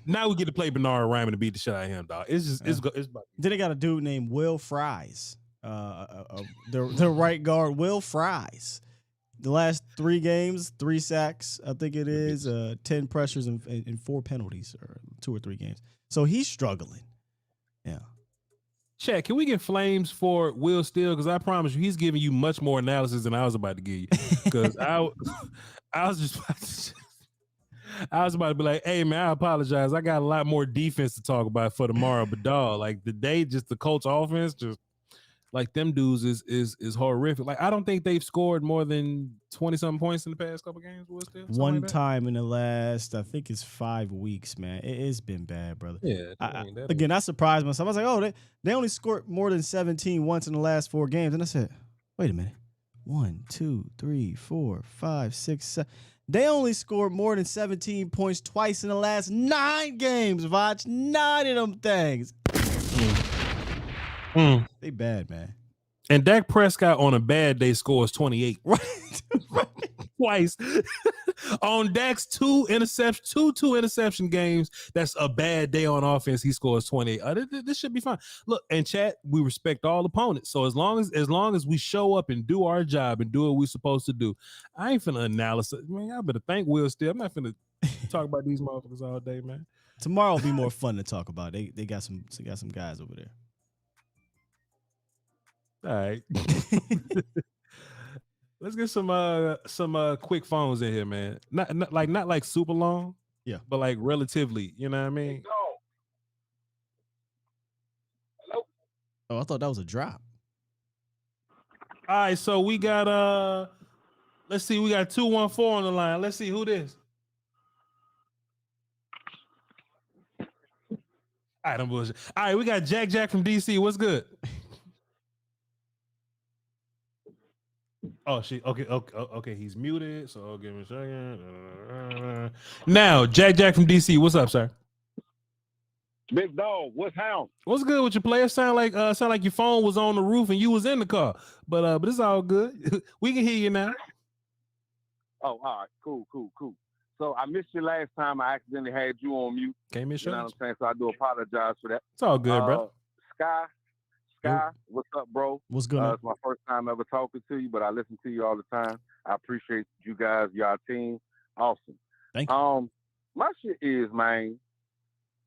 Now we get to play Bernard Raymond to beat the shit out of him, dog. It's about. Then they got a dude named Will Fries, the right guard, Will Fries. The last 3 games, 3 sacks, I think it is, 10 pressures and 4 penalties, or 2 or 3 games. So he's struggling. Yeah. Chat, can we get flames for Will Steele? Because I promise you, he's giving you much more analysis than I was about to give you. Because I was about to be like, "Hey man, I apologize. I got a lot more defense to talk about for tomorrow." But dog, like the Colts offense, just like them dudes is horrific. Like I don't think they've scored more than 20-something points in the past couple games. Will Steele? One time in the last, I think it's 5 weeks, man. It's been bad, brother. Yeah. I surprised myself. I was like, oh, they only scored more than 17 once in the last 4 games. And I said, wait a minute. 1, 2, 3, 4, 5, 6, 7. They only scored more than 17 points twice in the last 9 games, Voch. 9 of them things. They bad, man. And Dak Prescott on a bad day scores 28. Right. Twice. On Dak's 2 interception games, that's a bad day on offense. He scores 28. This should be fine. Look, and chat, we respect all opponents. So as long as we show up and do our job and do what we're supposed to do, I ain't finna analysis. Man, I better thank Will Steele. I'm not finna talk about these motherfuckers all day, man. Tomorrow will be more fun to talk about. They got some guys over there. All right. Let's get some quick phones in here, man. Not like super long. Yeah. But like relatively, you know what I mean? Hello? Oh, I thought that was a drop. All right, so we got let's see, we got 214 on the line. Let's see who this. All right, I'm bullshit. All right, we got Jack from DC. What's good? Oh shit. Okay. He's muted. So give me a second. Now, Jack from DC. What's up, sir? Big dog, what's hound? What's good with your player? Sound like your phone was on the roof and you was in the car. But it's all good. We can hear you now. Oh, all right. Cool. So I missed you last time. I accidentally had you on mute. Can't miss you. You know what I'm saying? So I do apologize for that. It's all good, bro. Sky, what's up, bro? What's good? It's my first time ever talking to you, but I listen to you all the time. I appreciate you guys, y'all team. Awesome. Thank you. My shit is, man.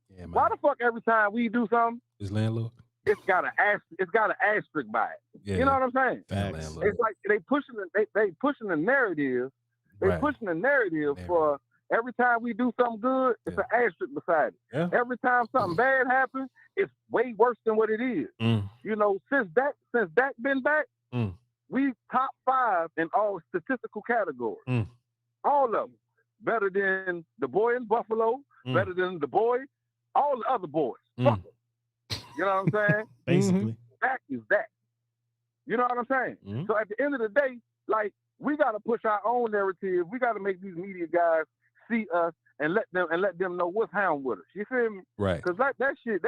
Yeah, man. Why the fuck every time we do something, Is landlord? it's got an asterisk by it. Yeah. You know what I'm saying? Facts. It's like they pushing the narrative. They Right. pushing the narrative Yeah. for every time we do something good, it's an asterisk beside it. Yeah. Every time something bad happens, it's way worse than what it is. You know, since Dak been back, we top 5 in all statistical categories. All of them. Better than the boy in Buffalo, better than the boy, all the other boys. Fuck 'em. You know what I'm saying? Basically. Dak is that. You know what I'm saying? So at the end of the day, like, we got to push our own narrative. We got to make these media guys see us and let them know what's hound with us. You feel me? Right. Because that shit's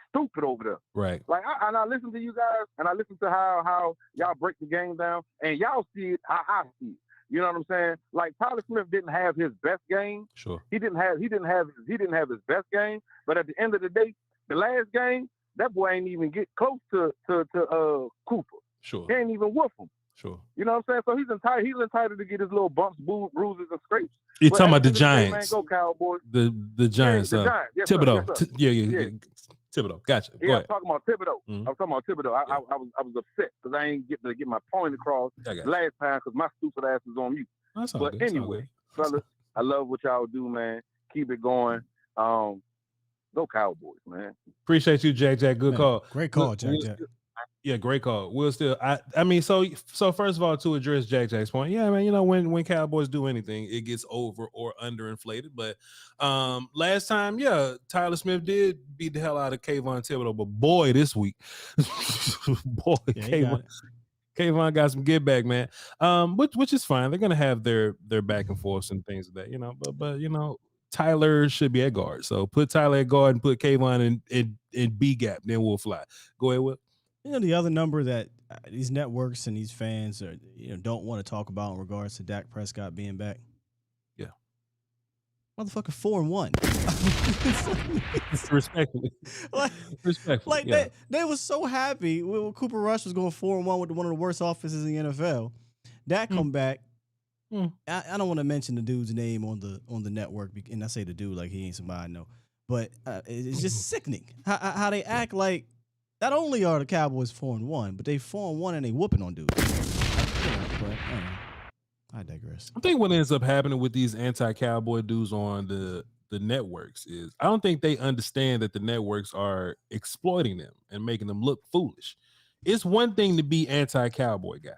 stupid over there. Right. Like, I listen to you guys, and I listen to how y'all break the game down, and y'all see it how I see it. You know what I'm saying? Like, Tyler Smith didn't have his best game. Sure. He didn't have his best game. But at the end of the day, the last game, that boy ain't even get close to Cooper. Sure. He ain't even whoop him. Sure. You know what I'm saying? So he's entitled to get his little bumps, bruises, and scrapes. You're But talking at about the end of day, Giants. Man, go Cowboys. The Giants. Yeah, the Giants. Yes, sir. Thibodeau. Yes, sir. Yeah. Thibodeau. Gotcha. Go Yeah, I'm ahead. talking about Thibodeau. I'm talking about Thibodeau. I was upset because I ain't get to get my point across I got you. last time because my stupid ass was on mute. That's all But good. It's all anyway, good. fellas, I love what y'all do, man. Keep it going. Go Cowboys, man. Appreciate you, Jack. Good Man, call. Great call, Jack. Yeah, great call. We'll still. I mean, so first of all, to address Jack's point, yeah, man. You know, when Cowboys do anything, it gets over or underinflated. But last time, yeah, Tyler Smith did beat the hell out of Kayvon Thibodeau. But boy, this week, boy, Kayvon got some get back, man. Which is fine. They're gonna have their back and forth and things of that, you know. But you know, Tyler should be at guard. So put Tyler at guard and put Kayvon in B gap. Then we'll fly. Go ahead, Will. You know, the other number that these networks and these fans are, don't want to talk about in regards to Dak Prescott being back. Yeah. Motherfucker 4-1. Respectfully. Like yeah. they was so happy when Cooper Rush was going 4-1 with one of the worst offenses in the NFL. Dak come back. I don't want to mention the dude's name on the network, and I say the dude like he ain't somebody I know, but it's just sickening how they act like. Not only are the Cowboys 4-1, but they 4-1 and they whooping on dudes. I digress. I think what ends up happening with these anti-Cowboy dudes on the networks is I don't think they understand that the networks are exploiting them and making them look foolish. It's one thing to be anti-Cowboy guy.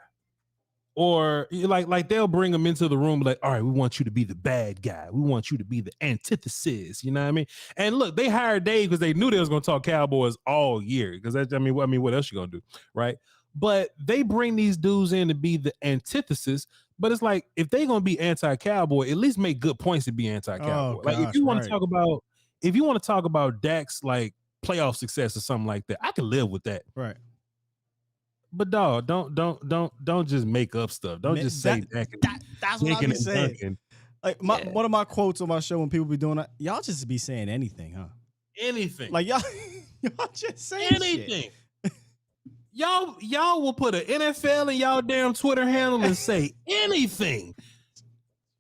Or like they'll bring them into the room like, all right, we want you to be the bad guy. We want you to be the antithesis. You know what I mean? And look, they hired Dave because they knew they was going to talk Cowboys all year. Because I mean, what else you going to do, right? But they bring these dudes in to be the antithesis. But it's like if they're going to be anti-Cowboy, at least make good points to be anti-Cowboy. Like if you want to talk about Dak's like playoff success or something like that, I can live with that. Right. But dog, don't just make up stuff. Don't just say that's what I'm saying. Like one of my quotes on my show when people be doing that, y'all just be saying anything, huh? Anything. Like y'all just say anything. Y'all will put an NFL in y'all damn Twitter handle and say anything.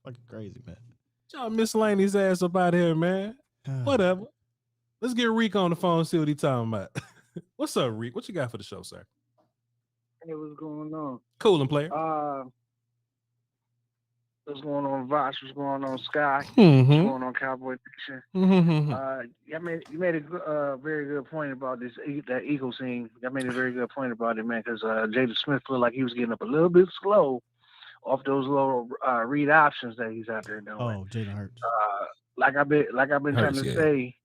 Fucking crazy, man. Y'all miscellaneous ass up out here, man. Whatever. Let's get Reek on the phone and see what he talking about. What's up, Reek? What you got for the show, sir? Hey, what's going on? Cool and player. What's going on, Voch? What's going on, Sky? Mm-hmm. What's going on, Cowboy Nation? Mm-hmm. You made a very good point about that Eagles thing. I made a very good point about it, man, because Jada Smith looked like he was getting up a little bit slow off those little read options that he's out there doing. Oh, Jalen Hurts. Like I've been trying to say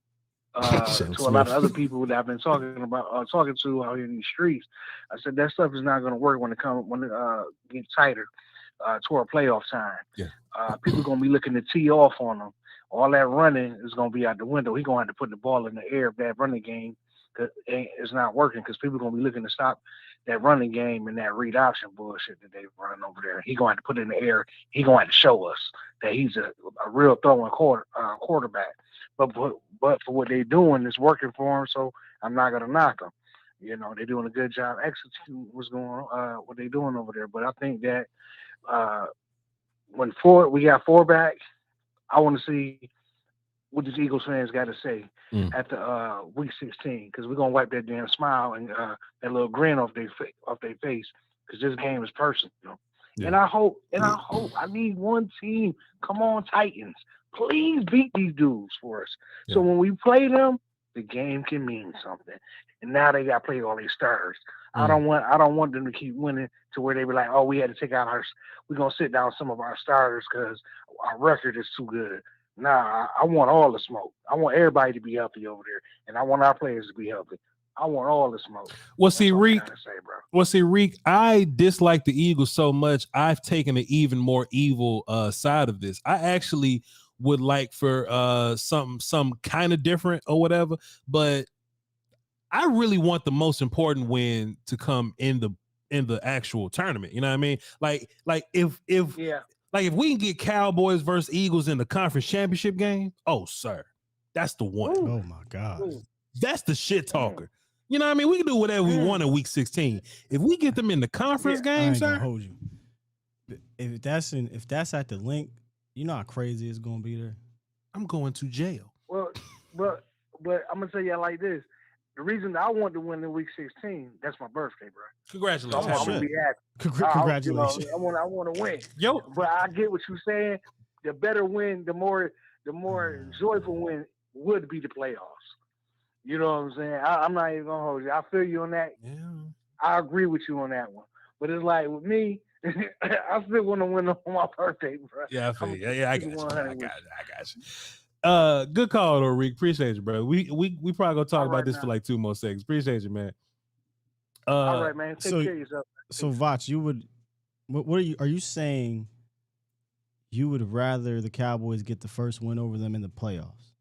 to a lot of other people that I've been talking to out here in the streets. I said that stuff is not going to work when it gets tighter toward playoff time. Yeah. People are going to be looking to tee off on him. All that running is going to be out the window. He's going to have to put the ball in the air of that running game because it's not working because people are going to be looking to stop that running game and that read option bullshit that they're running over there. He's going to have to put it in the air. He's going to have to show us that he's a real throwing quarterback. But for what they're doing, it's working for him, so I'm not going to knock them. You know, they're doing a good job executing what they're doing over there. But I think that when we got four back, I want to see what these Eagles fans got to say at the week 16, because we're gonna wipe that damn smile and that little grin off their face, because this game is personal. Yeah. And I hope, I need one team. Come on, Titans, please beat these dudes for us. Yeah. So when we play them, the game can mean something. And now they got to play all these starters. I don't want them to keep winning to where they be like, oh, we had to take out we're gonna sit down some of our starters because our record is too good. Nah, I want all the smoke. I want everybody to be healthy over there, and I want our players to be healthy. I want all the smoke. Well, see, Reek, I dislike the Eagles so much, I've taken an even more evil side of this. I actually would like for some kind of different or whatever, but I really want the most important win to come in the actual tournament. You know what I mean? Like if we can get Cowboys versus Eagles in the conference championship game, oh sir, that's the one. Oh my God, that's the shit talker. You know what I mean? We can do whatever we want in week 16. If we get them in the conference game, sir. Hold you. If that's at the link, you know how crazy it's gonna be there. I'm going to jail. Well, but I'm gonna tell you like this. The reason I want to win in week 16, that's my birthday, bro. Congratulations. So I'm gonna be happy. Congratulations. I want to win. Yo, but I get what you're saying. The better win, the more joyful win would be the playoffs. You know what I'm saying? I'm not even gonna hold you. I feel you on that. Yeah. I agree with you on that one. But it's like with me, I still want to win on my birthday, bro. Yeah, I feel you. Yeah, I got you. I got you. Good call though, Rick. Appreciate you, bro. We probably gonna talk about this for like 2 more seconds. Appreciate you, man. All right, man. Take care of yourself. So Voch, you would what are you saying you would rather the Cowboys get the first win over them in the playoffs?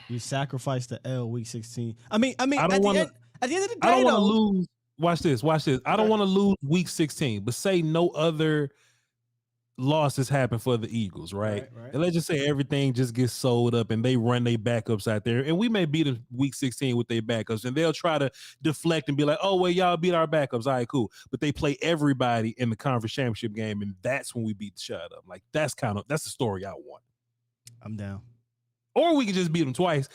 You sacrifice the L week 16. I mean at the end of the day, I don't want to lose. Watch this. I don't want to lose week 16, but say no other losses happen for the Eagles, right? And let's just say everything just gets sold up and they run their backups out there, and we may beat them week 16 with their backups, and they'll try to deflect and be like, oh, well, y'all beat our backups. All right, cool. But they play everybody in the conference championship game, and that's when we beat the shit out of them. Like, that's the story I want. I'm down. Or we can just beat them twice,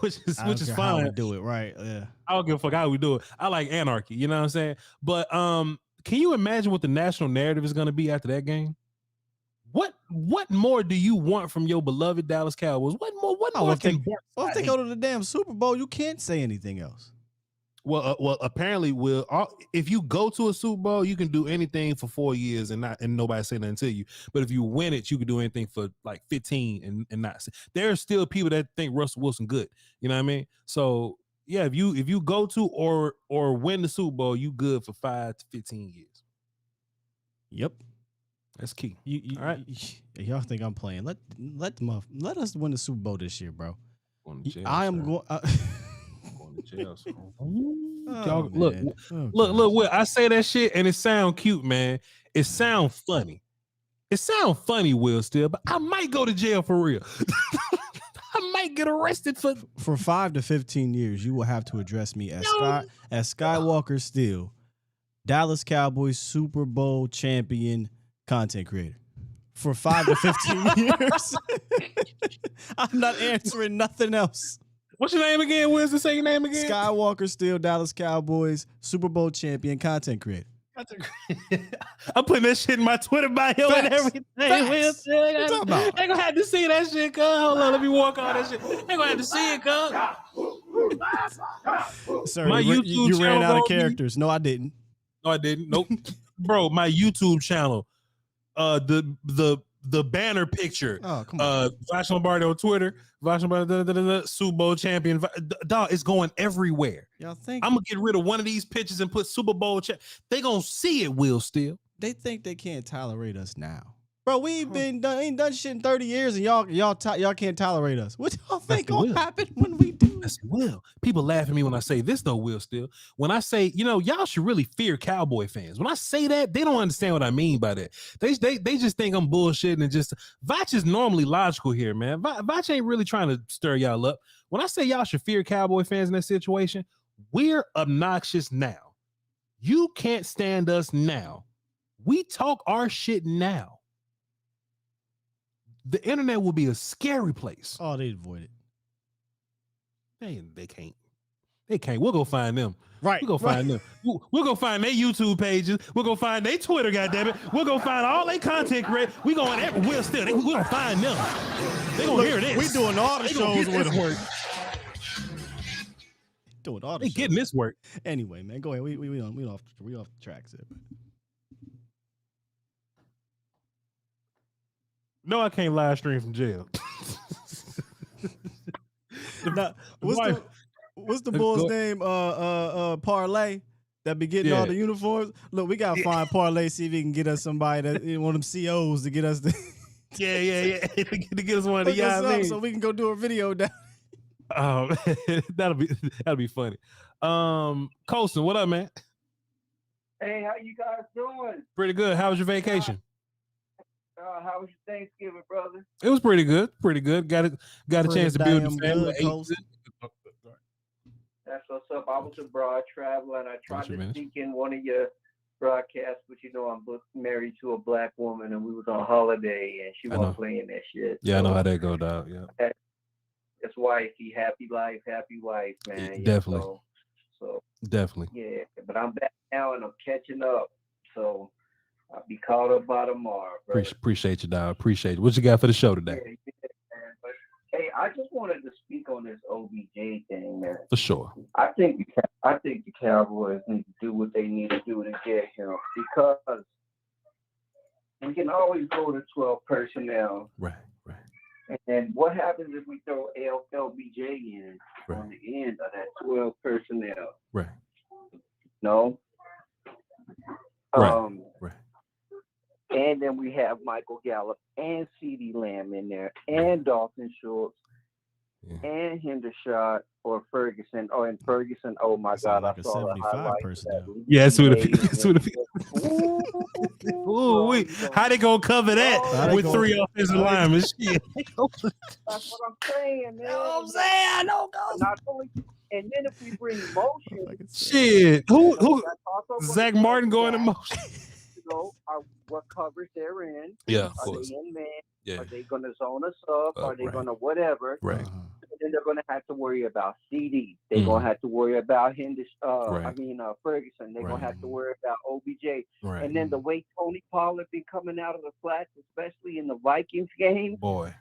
which is fine. How we do it, right? Yeah. I don't give a fuck how we do it. I like anarchy, you know what I'm saying? But can you imagine what the national narrative is going to be after that game? What more do you want from your beloved Dallas Cowboys? What more? If they go to the damn Super Bowl, you can't say anything else. Well, apparently, if you go to a Super Bowl, you can do anything for 4 years and nobody say nothing to you. But if you win it, you can do anything for like 15 and not. There are still people that think Russell Wilson good. You know what I mean? So yeah, if you go to or win the Super Bowl, you good for 5 to 15 years. Yep, that's key. All right, y'all think I'm playing? Let us win the Super Bowl this year, bro. I am going. Jail, look, Will, I say that shit and it sound cute, man. It sound funny. Will, still, but I might go to jail for real. I might get arrested for 5 to 15 years. You will have to address me as Skywalker Steele, Dallas Cowboys Super Bowl champion content creator. For 5 to 15 years, I'm not answering nothing else. What's your name again? Where's the same name again? Skywalker Steele, Dallas Cowboys, Super Bowl champion, content creator. I'm putting that shit in my Twitter bio and everything. They're gonna have to see that shit, cuz. Hold on, let me walk on that shit. They're gonna have to see it, cuz. Sorry, you ran out of characters. No, I didn't. Nope. Bro, my YouTube channel, the banner picture. Oh, come on. Voch Lombardi on Twitter. Voch Lombardi, Super Bowl champion. Dog, it's going everywhere. Y'all think I'm gonna get rid of one of these pictures and put Super Bowl they gonna see it, Will, still. They think they can't tolerate us now. Bro, we ain't done shit in 30 years and y'all can't tolerate us. What y'all think gonna happen when we do? That's Will. People laugh at me when I say this though, Will, still. When I say, y'all should really fear Cowboy fans. When I say that, they don't understand what I mean by that. They just think I'm bullshitting and just Voch is normally logical here, man. Voch ain't really trying to stir y'all up. When I say y'all should fear Cowboy fans in that situation, we're obnoxious now. You can't stand us now. We talk our shit now. the internet will be a scary place. Oh, they'd avoid it. They can't. They can't. We'll go find them. Right. We'll go find them. We'll go find their YouTube pages. We'll go find their Twitter, goddammit. We'll go find all their content creators. We're going everywhere still. We're going to find them. They're going to hear this. We doing all the shows with them. Work. Doing all the They getting this work. Anyway, man, go ahead. We off the tracks here. No, I can't live stream from jail. Now, what's the Bulls' name? Parlay that be getting all the uniforms. Look, we gotta find Parlay, see if he can get us somebody that one of them COs to get us the yeah. to get us one of the guys so we can go do a video down. That'll be funny. Colson, what up, man? Hey, how you guys doing? Pretty good. How was your vacation? How was your Thanksgiving, brother? It was pretty good. Pretty good. Got a chance to build a family. That's what's up. I was abroad traveling. I tried to sneak in one of your broadcasts, but I'm married to a black woman, and we was on holiday, and she wasn't playing that shit. Yeah, I know how that go down. Yeah. That's wifey, happy wife, man. Yeah, definitely. So definitely. Yeah, but I'm back now, and I'm catching up. So I'll be caught up by tomorrow. Appreciate you, dog. Appreciate it. What you got for the show today? Yeah, but, hey, I just wanted to speak on this OBJ thing, man. For sure. I think the Cowboys need to do what they need to do to get him, because we can always go to 12 personnel. Right. And then what happens if we throw LBJ in on the end of that 12 personnel? Right. No. Right. And then we have Michael Gallup and CeeDee Lamb in there, and Dalton Schultz, and Hendershot or Ferguson. Oh, and Ferguson. Oh my God, like I saw the highlights. Yeah, that's what it. Ooh, how they gonna cover that with 3 offensive linemen? Shit. That's what I'm saying, man. You know what I'm saying? I know, Not only, and then if we bring motion, shit. Who? Zach Martin going to motion. What coverage they're in. Yeah, of Are course. they in man? Yeah. Are they going to zone us up? Are they going to whatever? Right. And then they're going to have to worry about CD. They're going to have to worry about Ferguson. They're going to have to worry about OBJ. Right. And then the way Tony Pollard been coming out of the flats, especially in the Vikings game, boy,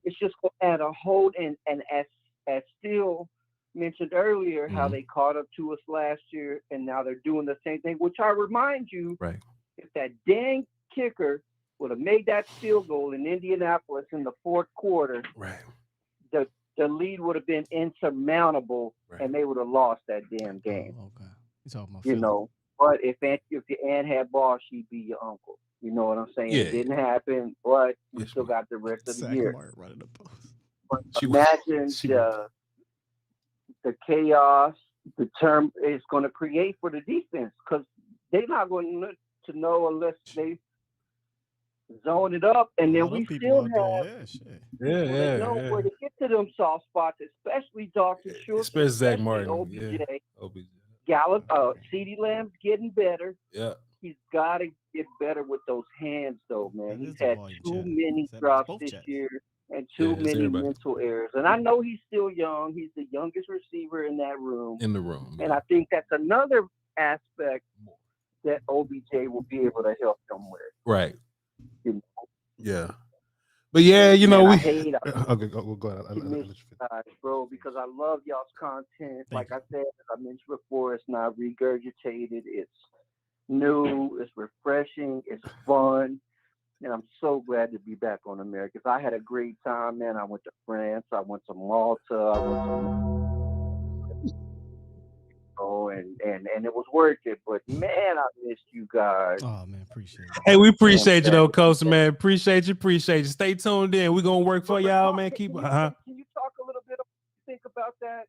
it's just going to add a hold. And as Steele mentioned earlier, how they caught up to us last year, and now they're doing the same thing. Which I remind you, if that dang kicker would have made that field goal in Indianapolis in the fourth quarter, the lead would have been insurmountable, and they would have lost that damn game. Okay, he's talking about But if your aunt had balls, she'd be your uncle. You know what I'm saying? Yeah. It didn't happen, but we still got the rest of the year. But imagine the chaos, the term it's going to create for the defense, because they're not going to know unless they zone it up, and then we still have where to get to them soft spots, especially Dalton Schultz, especially Zach Martin, OBJ. Gallup, CeeDee Lamb's getting better. Yeah, he's got to get better with those hands, though, man. He's had too many drops this year and too many mental errors. And I know he's still young. He's the youngest receiver in that room. And I think that's another aspect that OBJ will be able to help them with. Right. Yeah. But yeah, we okay, go ahead. Bro, because I love y'all's content. Like I said, as I mentioned before, it's not regurgitated. It's new. It's refreshing. It's fun. And I'm so glad to be back on America. I had a great time, man. I went to France. I went to Malta. And it was worth it. But man, I missed you guys. Oh man, appreciate it. Hey, we appreciate you though, Coach, man. Appreciate you. Stay tuned in. We're gonna work for y'all, man. Keep Can you talk a little bit think about that?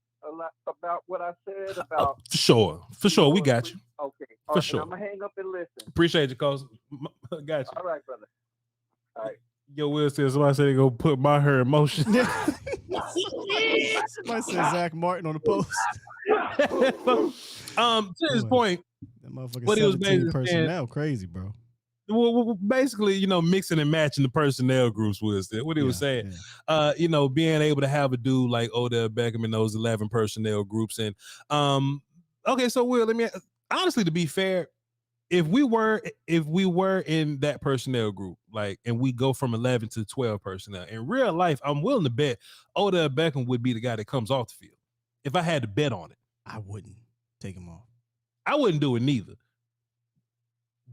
About what I said about for sure. We got you. Okay. For sure. I'm gonna hang up and listen. Appreciate you, Coach. Got you. All right, brother. All right. Yo, Will says somebody said they gonna put my hair in motion. Somebody said Zach Martin on the post. To his point, that motherfucker what he was basically personnel crazy, bro. well, basically, mixing and matching the personnel groups was what he was saying. Yeah. Being able to have a dude like Odell Beckham in those 11 personnel groups. And okay, so Will, honestly, to be fair, if we were in that personnel group, and we go from 11 to 12 personnel in real life, I'm willing to bet Odell Beckham would be the guy that comes off the field. If I had to bet on it, I wouldn't take him off. I wouldn't do it neither.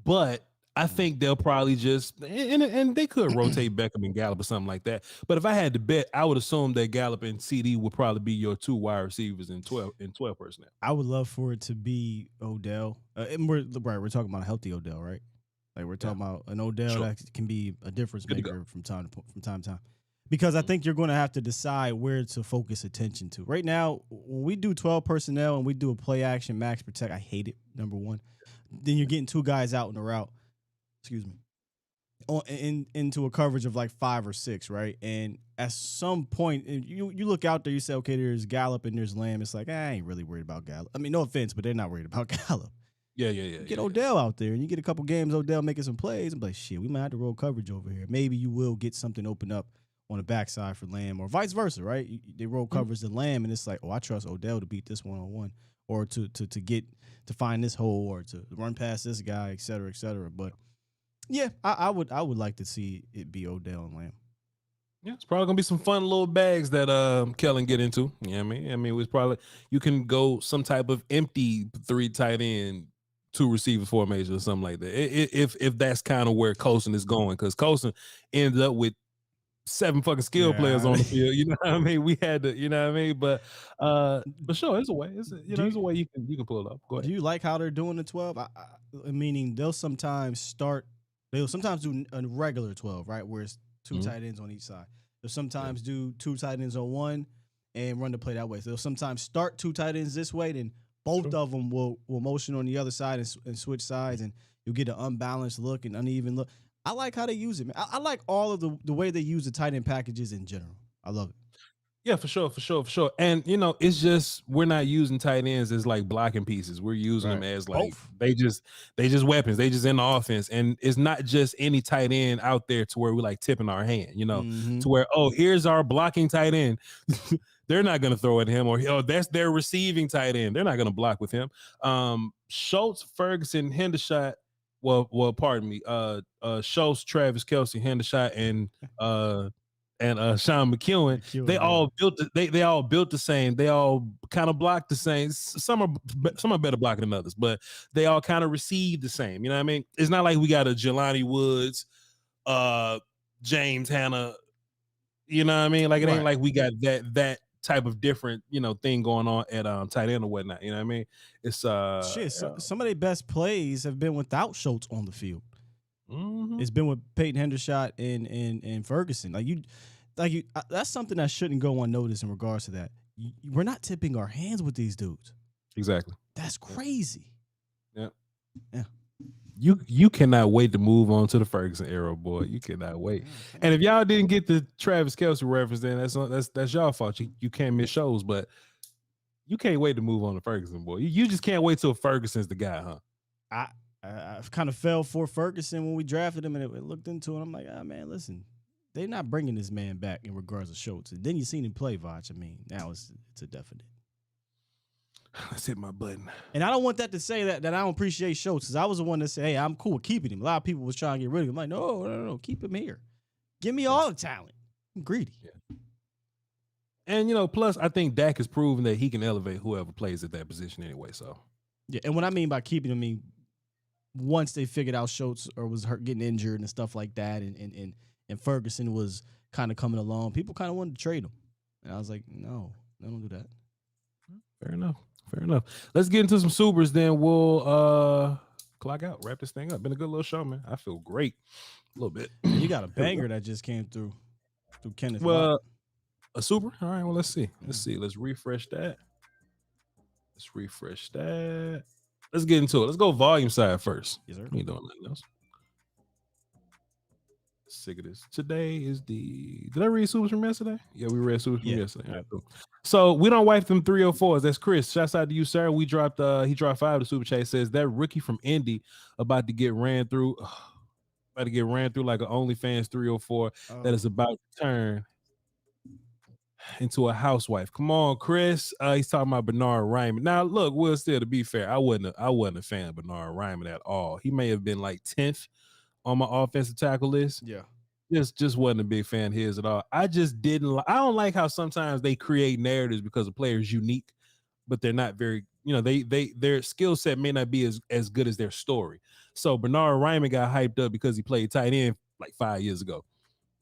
But I think they'll probably just and they could rotate Beckham and Gallup or something like that. But if I had to bet, I would assume that Gallup and CD would probably be your 2 wide receivers in 12 personnel. I would love for it to be Odell. And we're talking about a healthy Odell, right? Like we're talking about an Odell that can be a difference maker from time to time. Because I think you're going to have to decide where to focus attention to. Right now, when we do 12 personnel and we do a play action max protect, I hate it, number one. Then you're getting 2 guys out in the route. Excuse me. Into a coverage of like 5 or 6, right? And at some point, you look out there, you say, okay, there's Gallup and there's Lamb. It's like, I ain't really worried about Gallup. I mean, no offense, but they're not worried about Gallup. Yeah. Get Odell out there, and you get a couple games, Odell making some plays. I'm like, shit, we might have to roll coverage over here. Maybe you will get something open up on the backside for Lamb, or vice versa, right? They roll coverage to Lamb, and it's like, oh, I trust Odell to beat this one-on-one, or to find this hole, or to run past this guy, et cetera, et cetera. But yeah, I would like to see it be Odell and Lamb. Yeah, it's probably gonna be some fun little bags that Kellen get into. You know what I mean? It was probably you can go some type of empty 3 tight end, 2 receiver formation or something like that. If that's kind of where Colson is going, because Colson ended up with 7 fucking skill players on the field. You know what I mean? We had to, you know what I mean? But sure, there's a way. There's a way you can pull it up. Go ahead. Do you like how they're doing the 12? Meaning they'll sometimes do a regular 12, right? Where it's 2 tight ends on each side. They'll sometimes do 2 tight ends on one and run the play that way. So they'll sometimes start 2 tight ends this way, then both of them will motion on the other side and switch sides, and you'll get an unbalanced look and uneven look. I like how they use it, man. I like all of the way they use the tight end packages in general. I love it. Yeah, for sure. And it's just we're not using tight ends as like blocking pieces. We're using them as like they just weapons. They just in the offense, and it's not just any tight end out there to where we like tipping our hand, to where here's our blocking tight end. They're not going to throw at him, or that's their receiving tight end. They're not going to block with him. Schultz, Ferguson, Hendershot. Well, pardon me. Schultz, Travis Kelce, Hendershot, and Sean McEwen. They all built. They all built the same. They all kind of blocked the same. Some are better blocking than others, but they all kind of received the same. You know what I mean? It's not like we got a Jelani Woods, James Hanna. You know what I mean? Like it ain't like we got that type of different thing going on at tight end or whatnot. You know what I mean? It's some of their best plays have been without Schultz on the field. It's been with Peyton Hendershot and Ferguson. That's something that shouldn't go unnoticed in regards to that. We're not tipping our hands with these dudes. Exactly. That's crazy. Yeah. Yeah. You cannot wait to move on to the Ferguson era, boy. You cannot wait. And if y'all didn't get the Travis Kelce reference, then that's y'all fault. You can't miss shows, but you can't wait to move on to Ferguson, boy. You just can't wait till Ferguson's the guy, huh? I kind of fell for Ferguson when we drafted him, and it looked into it. I'm like, man, listen, they're not bringing this man back in regards to Schultz. And then you seen him play, Voch. I mean, now it's a definite. Let's hit my button. And I don't want that to say that I don't appreciate Schultz, because I was the one that said, hey, I'm cool with keeping him. A lot of people was trying to get rid of him. I'm like, no, keep him here. Give me all the talent. I'm greedy. Yeah. And, plus, I think Dak has proven that he can elevate whoever plays at that position anyway. So, yeah. And what I mean by keeping him, I mean, once they figured out Schultz or was hurt, getting injured and stuff like that, and Ferguson was kind of coming along, people kind of wanted to trade him. And I was like, no, don't do that. Fair enough. Let's get into some supers, then we'll clock out, wrap this thing up. Been a good little show, man. I feel great. A little bit. You got a banger that just came through Kenneth. Well, a super? All right, well, let's see. Let's refresh that. Let's get into it. Let's go volume side first. Yes, sir. We ain't doing nothing else. Sick of this. Today is did I read supers from yesterday? Yeah, we read supers from yesterday. All right, cool. So we don't wipe them 304s. That's Chris. Shouts out to you, sir. We dropped he dropped 5 to super chat. Says that rookie from Indy about to get ran through. About to get ran through like an OnlyFans 304 that is about to turn into a housewife. Come on, Chris. He's talking about Bernard Ryman. Now, look, Will Steele, to be fair, I wasn't a fan of Bernard Ryman at all. He may have been like 10th on my offensive tackle list. Yeah. Just wasn't a big fan of his at all. I just didn't. I don't like how sometimes they create narratives because a player is unique, but they're not very. Their skill set may not be as good as their story. So Bernard Ryman got hyped up because he played tight end like 5 years ago,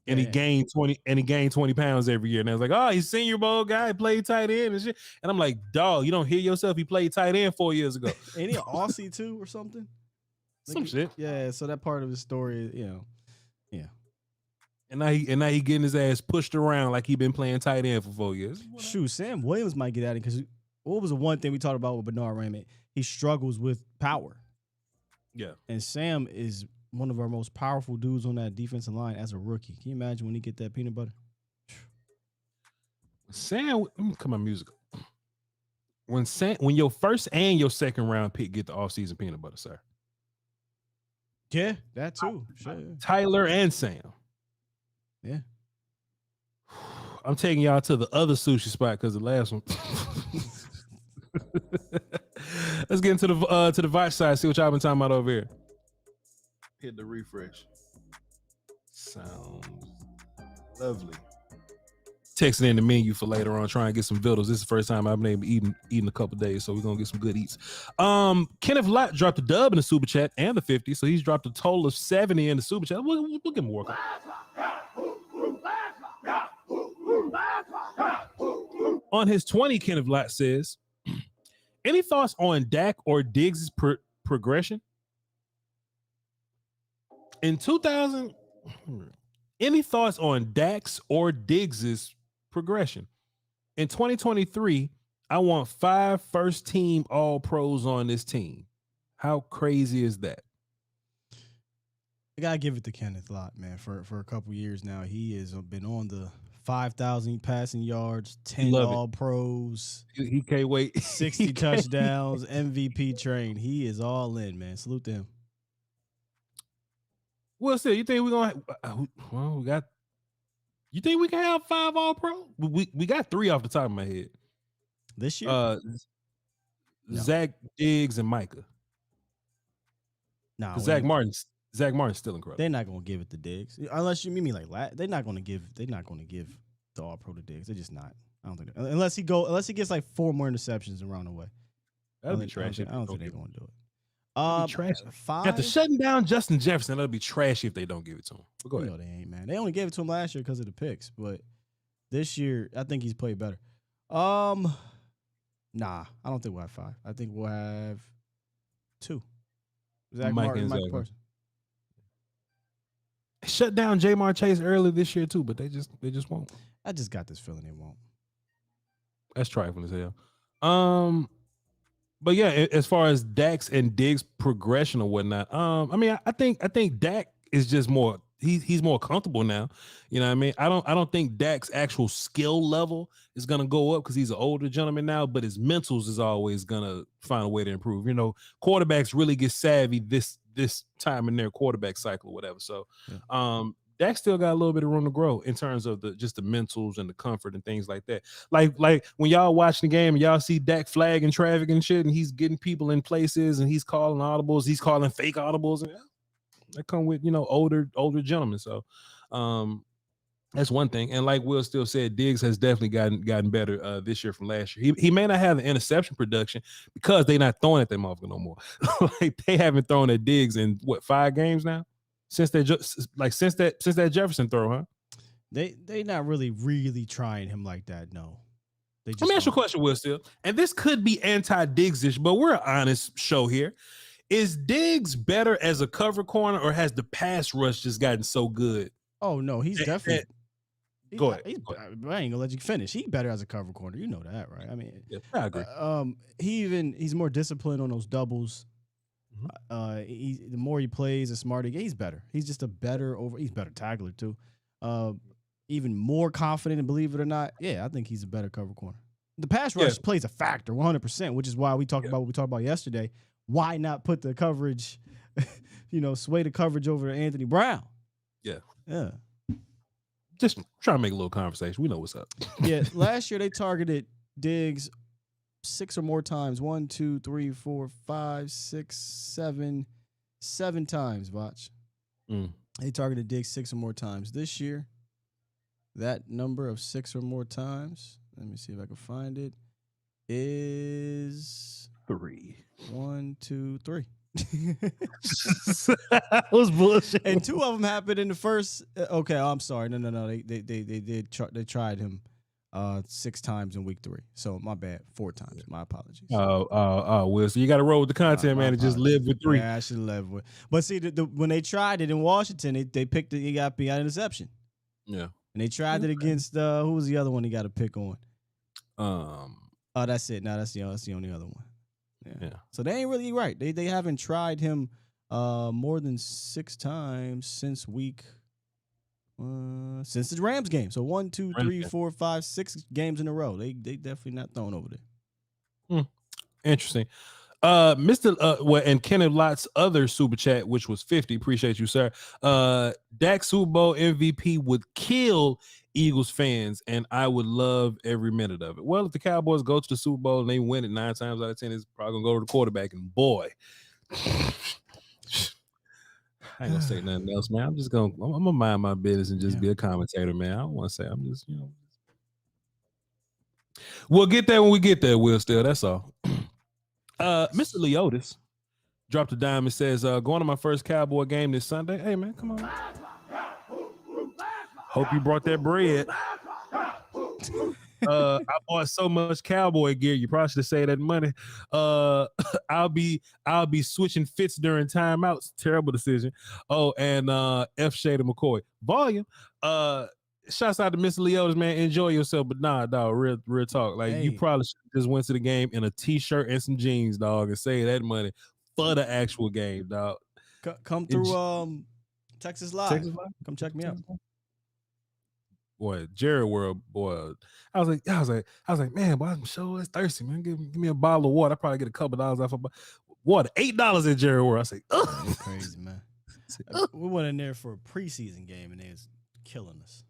and he gained 20 pounds every year. And I was like, oh, he's Senior Bowl guy, played tight end and shit. And I'm like, dog, you don't hear yourself? He played tight end 4 years ago. Ain't he an Aussie too or something? Some shit. Yeah. So that part of his story, yeah. And now he getting his ass pushed around like he been playing tight end for 4 years. Shoot, Sam Williams might get at it because what was the one thing we talked about with Bernard Raymond? He struggles with power. Yeah. And Sam is one of our most powerful dudes on that defensive line as a rookie. Can you imagine when he get that peanut butter? Sam, let me come on music. When your first and your second round pick get the offseason peanut butter, sir. Yeah, that too. Sure. Tyler and Sam. Yeah. I'm taking y'all to the other sushi spot because the last one. Let's get into the Voch side. See what y'all been talking about over here. Hit the refresh. Sounds lovely. Texting in the menu for later on, trying to get some vittles. This is the first time I've been able to eat in a couple days, so we're gonna get some good eats. Kenneth Lott dropped a dub in the super chat and the 50, so he's dropped a total of 70 in the super chat. We'll get him working. On his 20, Kenneth Lott says, any thoughts on Dak or Diggs' progression? In 2000, any thoughts on Dak's or Diggs' progression? In 2023, I want 5 first-team All-Pros on this team. How crazy is that? I gotta give it to Kenneth Lott, man. For a couple years now, he has been on the 5,000 passing yards, 10 All-Pros. He can't wait. 60 touchdowns, MVP train. He is all in, man. Salute to him. Well, still, you think we're gonna? You think we can have 5 All-Pro? We got 3 off the top of my head this year. No. Zach, Diggs, and Micah. Nah, Zach Martin's still incredible. They're not gonna give it to Diggs unless you mean like they're not gonna give the All-Pro to Diggs. They're just not. I don't think unless he gets like 4 more interceptions around the way. That'd be trashy. I don't think they're gonna do it. Trash. 5. After shutting down Justin Jefferson, that'll be trashy if they don't give it to him. But go ahead. No, they ain't, man. They only gave it to him last year because of the picks, but this year I think he's played better. Nah, I don't think we'll have 5. I think we'll have 2. Zach Martin, Micah Parsons. Shut down Jamar Chase early this year too, but they just won't. I just got this feeling they won't. That's trifling as hell. But yeah, as far as Dak's and Diggs' progression or whatnot, I mean, I think Dak is just more. He's more comfortable now. You know what I mean? I don't think Dak's actual skill level is gonna go up because he's an older gentleman now, but his mentals is always gonna find a way to improve. You know, quarterbacks really get savvy this time in their quarterback cycle or whatever. So Dak still got a little bit of room to grow in terms of the mentals and the comfort and things like that. Like when y'all watch the game and y'all see Dak flagging traffic and shit, and he's getting people in places and he's calling audibles, he's calling fake audibles, and that come with, you know, older gentlemen. So that's one thing. And like Will still said, Diggs has definitely gotten better this year from last year. He may not have the interception production because they're not throwing at that motherfucker no more. Like they haven't thrown at Diggs in 5 games now? Since that Jefferson throw, huh? They not really trying him like that. No. Let me ask you a question, Will Steele. And this could be anti-Diggs-ish, but we're an honest show here. Is Diggs better as a cover corner, or has the pass rush just gotten so good? Oh no, he's definitely. Go ahead. I ain't gonna let you finish. He's better as a cover corner. You know that, right? I mean, yeah, I agree. He's more disciplined on those doubles. The more he plays, the smarter he's better. He's just he's better tackler too. Even more confident, and believe it or not, yeah, I think he's a better cover corner. The pass rush plays a factor 100%, which is why we talked about what we talked about yesterday. Why not put the coverage sway the coverage over Anthony Brown. Yeah. Yeah. Just try to make a little conversation. We know what's up. Yeah. Last year they targeted Diggs 6 or more times. 1, 2, 3, 4, 5, 6, 7 times, Voch. They targeted Diggs 6 or more times. This year, that number of 6 or more times, let me see if I can find it, is 3. 1, 2, 3. That was bullshit. And 2 of them happened in the first. Okay, I'm sorry. No. They tried him 6 times in week 3. So my bad. 4 times. My apologies. Will. So you got to roll with the content, man, and just live with 3. Yeah, I should live with. But see, when they tried it in Washington, they picked it. He got interception. Yeah. And they tried it against who was the other one he got to pick on? Oh, that's it. No, that's the only other one. Yeah. So they ain't really right. They haven't tried him more than 6 times since since the Rams game. So 1, 2, 3, 4, 5, 6 games in a row. They definitely not throwing over there. Interesting. And Kenneth Lott's other super chat, which was 50. Appreciate you, sir. Dak Super Bowl MVP would kill Eagles fans, and I would love every minute of it. Well, if the Cowboys go to the Super Bowl and they win it 9 times out of 10, it's probably gonna go to the quarterback. And boy, I ain't gonna say nothing else, man. I'm gonna mind my business and just be a commentator, man. I don't want to say I'm just, We'll get there when we get there, Will. Still, that's all. Mr. Leotis dropped a dime and says, going to my first Cowboy game this Sunday. Hey, man, come on. Hope you brought that bread. I bought so much Cowboy gear. You probably should have saved that money. I'll be switching fits during timeouts. Terrible decision. Oh, and F. Shady McCoy. Volume. Shouts out to Mr. Leotis, man. Enjoy yourself, but nah, dog. Real talk. Like you probably just went to the game in a t-shirt and some jeans, dog, and save that money for the actual game, dog. Come through Texas Live. Come check me out. Boy, Jerry World, boy. I was like, man, boy, I'm sure it's thirsty, man. Give me a bottle of water. I probably get a couple dollars off of water. $8 at Jerry World. I say, that's crazy, man. We went in there for a preseason game and they was killing us.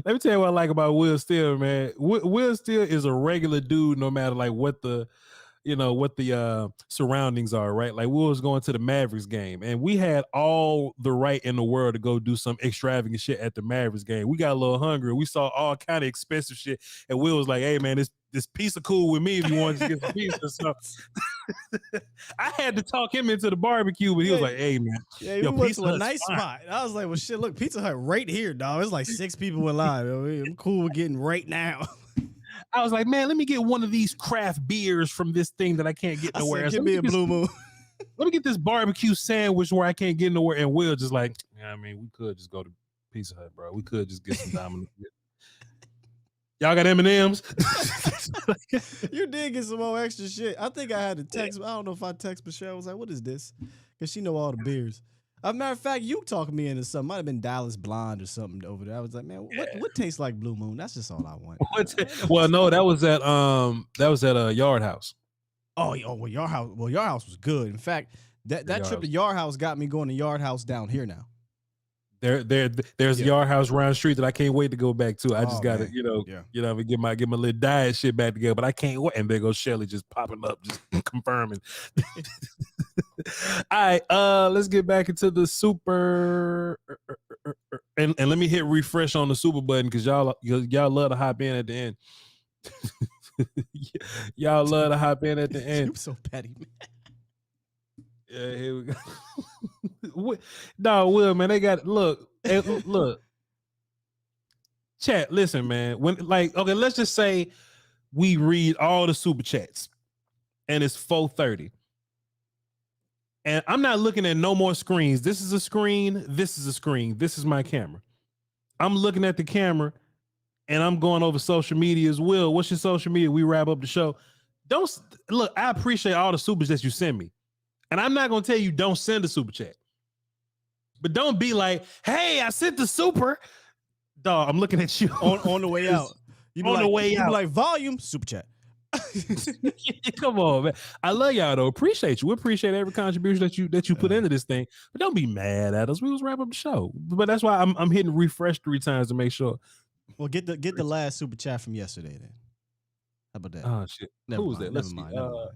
Let me tell you what I like about Will Steele, man. Will Steele is a regular dude, no matter like what the surroundings are, right? Like we was going to the Mavericks game and we had all the right in the world to go do some extravagant shit at the Mavericks game. We got a little hungry. We saw all kind of expensive shit. And Will was like, hey man, this pizza cool with me if you want to get some pizza. So I had to talk him into the barbecue, but he was like, hey man. Yeah, we went to a nice spot. I was like, well shit, look, Pizza Hut right here, dog. It's like 6 people in line. I'm cool with getting right now. I was like, man, let me get one of these craft beers from this thing that I can't get nowhere else. Give me a Blue Moon. Let me get this barbecue sandwich where I can't get nowhere. And Will just like, I mean, we could just go to Pizza Hut, bro. We could just get some Domino's. Y'all got M&Ms? You did get some more extra shit. I think I had to text. I don't know if I text Michelle. I was like, what is this? Because she know all the beers. As a matter of fact, you talking me into something. Might have been Dallas Blonde or something over there. I was like, man, what tastes like Blue Moon? That's just all I want. Well, no, that was at Yard House. Oh, well, Yard House. Well, Yard House was good. In fact, that trip to Yard House got me going to Yard House down here now. There's a Yard House around the street that I can't wait to go back to. I just gotta, get my little diet shit back together. But I can't wait. And there goes Shelly just popping up, just confirming. All right, let's get back into the super. And let me hit refresh on the super button because y'all love to hop in at the end. Y'all love to hop in at the end. You're so petty, man. Yeah, here we go. No, Will, man, they got look. Chat, listen, man. Okay, let's just say we read all the super chats, and it's 4:30, and I'm not looking at no more screens. This is a screen. This is a screen. This is my camera. I'm looking at the camera, and I'm going over social media as well. What's your social media? We wrap up the show. Don't look. I appreciate all the supers that you send me. And I'm not going to tell you don't send a super chat. But don't be like, hey, I sent the super. Dog, I'm looking at you. On the way out. The way out. You be like, volume, super chat. Come on, man. I love y'all though. Appreciate you. We appreciate every contribution that you put into this thing. But don't be mad at us. We was wrap up the show. But that's why I'm hitting refresh 3 times to make sure. Well, get the last super chat from yesterday then. How about that? Oh shit. Who was that? Let's see. Never mind.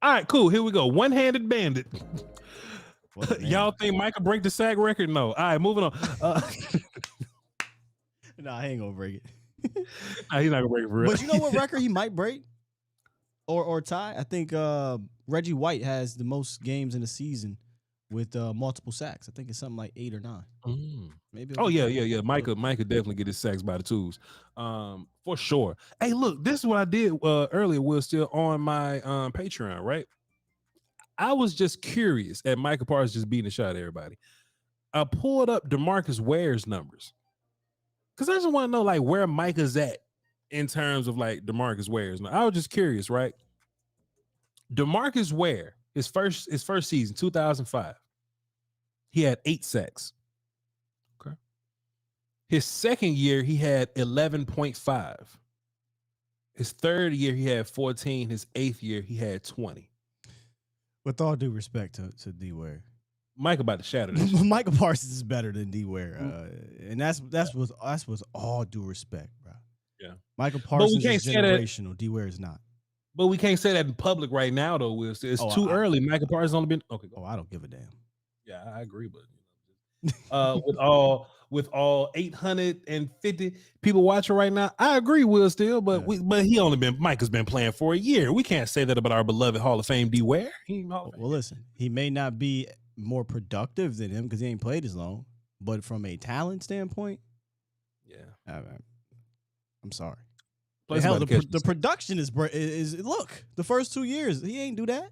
All right, cool. Here we go. One-handed bandit. Y'all think Micah break the sack record? No. All right, moving on. Nah, he ain't gonna break it. Nah, he's not gonna break it for real. But you know what record he might break or tie? I think Reggie White has the most games in the season with multiple sacks. I think it's something like 8 or 9. Maybe. Oh yeah. Micah definitely get his sacks by the twos, for sure. Hey, look, this is what I did earlier. We're still on my Patreon, right? I was just curious at Micah Parsons just beating the shot at everybody. I pulled up DeMarcus Ware's numbers because I just want to know like where Micah's at in terms of like DeMarcus Ware's. I was just curious, right? DeMarcus Ware, his first season, 2005, he had 8 sacks. Okay. His second year, he had 11.5. His third year, he had 14. His 8th year, he had 20. With all due respect to D Ware, Mike about to shatter this. Micah Parsons is better than D Ware, and that's with all due respect, bro. Yeah, Micah Parsons is generational. D Ware is not. But we can't say that in public right now, though. Will it's too early. Micah Parsons only been okay. I don't give a damn. Yeah, I agree, but with all 850 people watching right now, I agree, Will Steele, but Micah's been playing for a year. We can't say that about our beloved Hall of Fame D Ware. Well, listen, he may not be more productive than him because he ain't played as long, but from a talent standpoint, I'm sorry. Hell, the production is look, the first 2 years he ain't do that.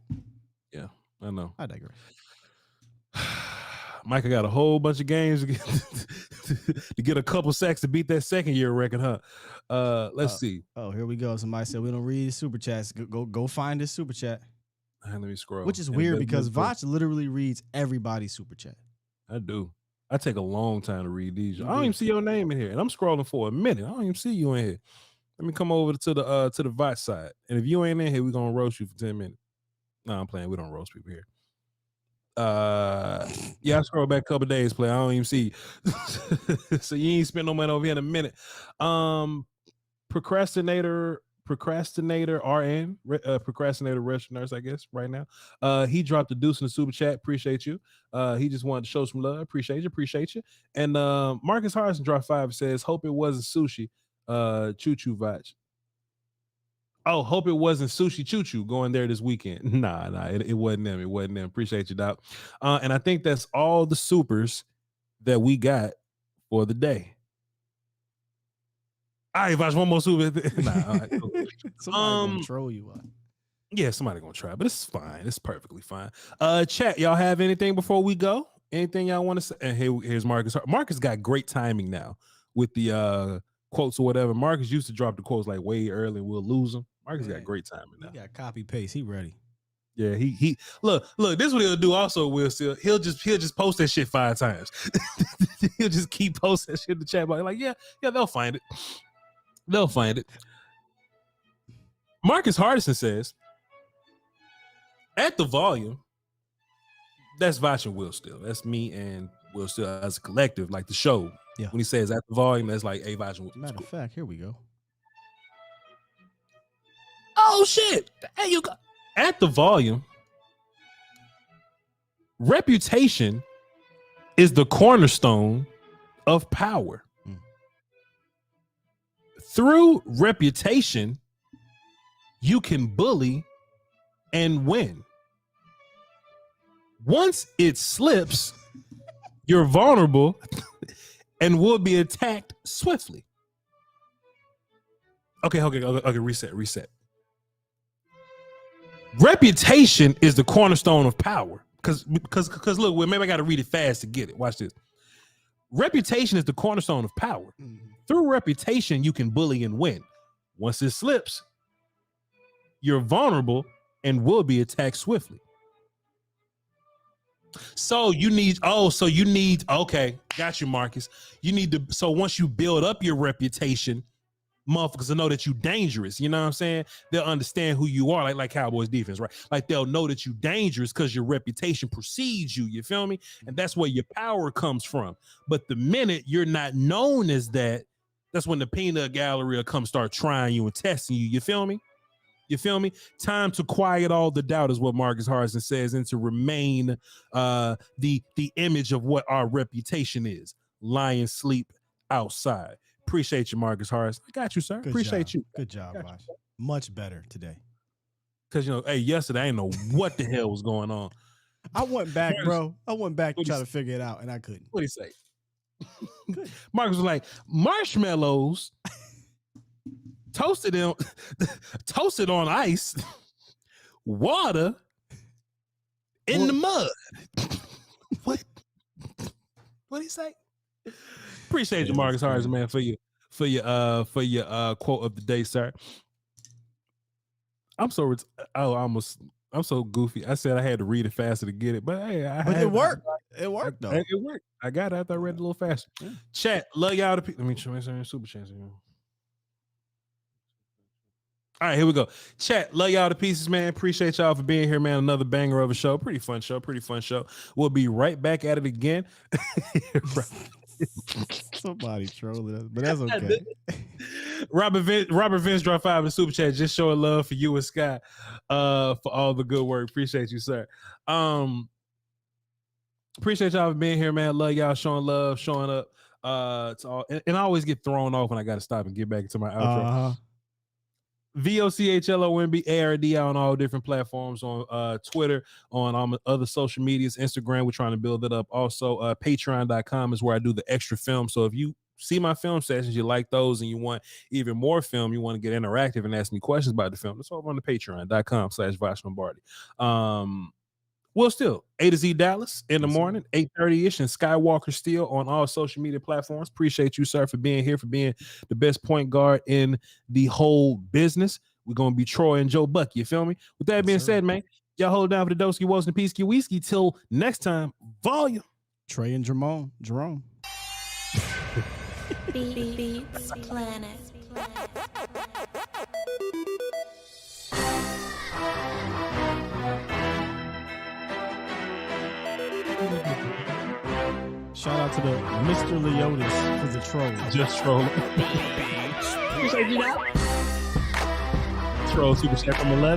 Yeah, I know. I digress. Micah got a whole bunch of games to get a couple sacks to beat that second year record, huh? Let's see. Oh, here we go. Somebody said we don't read super chats. Go find this super chat. Let me scroll. Which is weird because Voch literally reads everybody's super chat. I do. I take a long time to read these. I don't even see your name in here, and I'm scrolling for a minute. I don't even see you in here. Let me come over to the Voch side, and if you ain't in here, we're gonna roast you for 10 minutes. No, I'm playing. We don't roast people here. I scroll back a couple days, play. I don't even see you. So you ain't spent no money over here in a minute. Procrastinator RN, procrastinator rush nurse, I guess, right now. He dropped a deuce in the super chat. Appreciate you. He just wanted to show some love. Appreciate you. And Marcus Harrison dropped 5. Says, hope it wasn't sushi. Choo-choo Voch. Oh, hope it wasn't Sushi Choo Choo going there this weekend. Nah, it wasn't them. It wasn't them. Appreciate you, Doc. And I think that's all the supers that we got for the day. All right, Voch, one more super. Nah, all right, cool. Somebody gonna troll you out. Yeah, somebody gonna try, but it's fine. It's perfectly fine. Chat, y'all have anything before we go? Anything y'all want to say? And here's Marcus. Marcus got great timing now with the quotes or whatever. Marcus used to drop the quotes like way early and we'll lose them. Marcus got great timing now. He got copy paste. He ready. Yeah, he look. This is what he'll do. Also, Will Steele. He'll just post that shit 5 times. He'll just keep posting that shit in the chat box. Like, yeah, they'll find it. They'll find it. Marcus Hardison says, at the volume, that's Voch and Will Steele. That's me and Will Steele as a collective, like the show. Yeah. When he says at the volume, that's like a Voch and Will. Matter of fact, here we go. Oh shit! There you go. At the volume, reputation is the cornerstone of power. Through reputation, you can bully and win. Once it slips, you're vulnerable and will be attacked swiftly. Okay, reset. Reputation is the cornerstone of power. Because look, well, maybe I got to read it fast to get it. Watch this. Reputation is the cornerstone of power. Through reputation, you can bully and win. Once it slips, you're vulnerable and will be attacked swiftly. Okay, got you, Marcus. So once you build up your reputation, motherfuckers will know that you dangerous. You know what I'm saying? They'll understand who you are, like Cowboys defense, right? Like they'll know that you dangerous because your reputation precedes you. You feel me? And that's where your power comes from. But the minute you're not known as that, that's when the peanut gallery will come start trying you and testing you. You feel me? You feel me? Time to quiet all the doubt is what Marcus Harrison says, and to remain the image of what our reputation is. Lions sleep outside. Appreciate you, Marcus Harris. I got you, sir. Appreciate you. Good job, Bosh. Much better today. Because, hey, yesterday, I didn't know what the hell was going on. I went back, bro. I went back to try to figure it out, and I couldn't. What'd he say? Marcus was like, marshmallows toasted on ice, water in the mud. What'd he say? Appreciate you, Marcus Harrison, man, for your quote of the day, sir. I'm so goofy. I said I had to read it faster to get it, but hey, it worked. It worked though. It worked. I got it after I read it a little faster. Yeah. Chat, love y'all to let me try super chance. All right, here we go. Chat, love y'all to pieces, man. Appreciate y'all for being here, man. Another banger of a show. Pretty fun show. We'll be right back at it again. Somebody trolling us, but that's okay. Robert Vince dropped 5 in the super chat, just showing love for you and Sky, for all the good work. Appreciate you, sir. Appreciate y'all for being here, man. Love y'all showing love, showing up. It's all, and I always get thrown off when I got to stop and get back into my outro. VOCHLOMBARD on all different platforms, on Twitter, on other social medias, Instagram. We're trying to build it up. Also, patreon.com is where I do the extra film. So if you see my film sessions, you like those, and you want even more film, you want to get interactive and ask me questions about the film, that's over on the patreon.com/Voch Lombardi. Well, still, A to Z Dallas in the morning, 8:30-ish, and Skywalker Steele on all social media platforms. Appreciate you, sir, for being here, for being the best point guard in the whole business. We're going to be Troy and Joe Buck, you feel me? With that being said, man, y'all hold down for the Doski Woes and Peasky Whiskey. Till next time, volume. Trey and Jerome. Beats Planet. Shout out to the Mr. Leotis for the troll. Just trolling. Troll super chat from 11.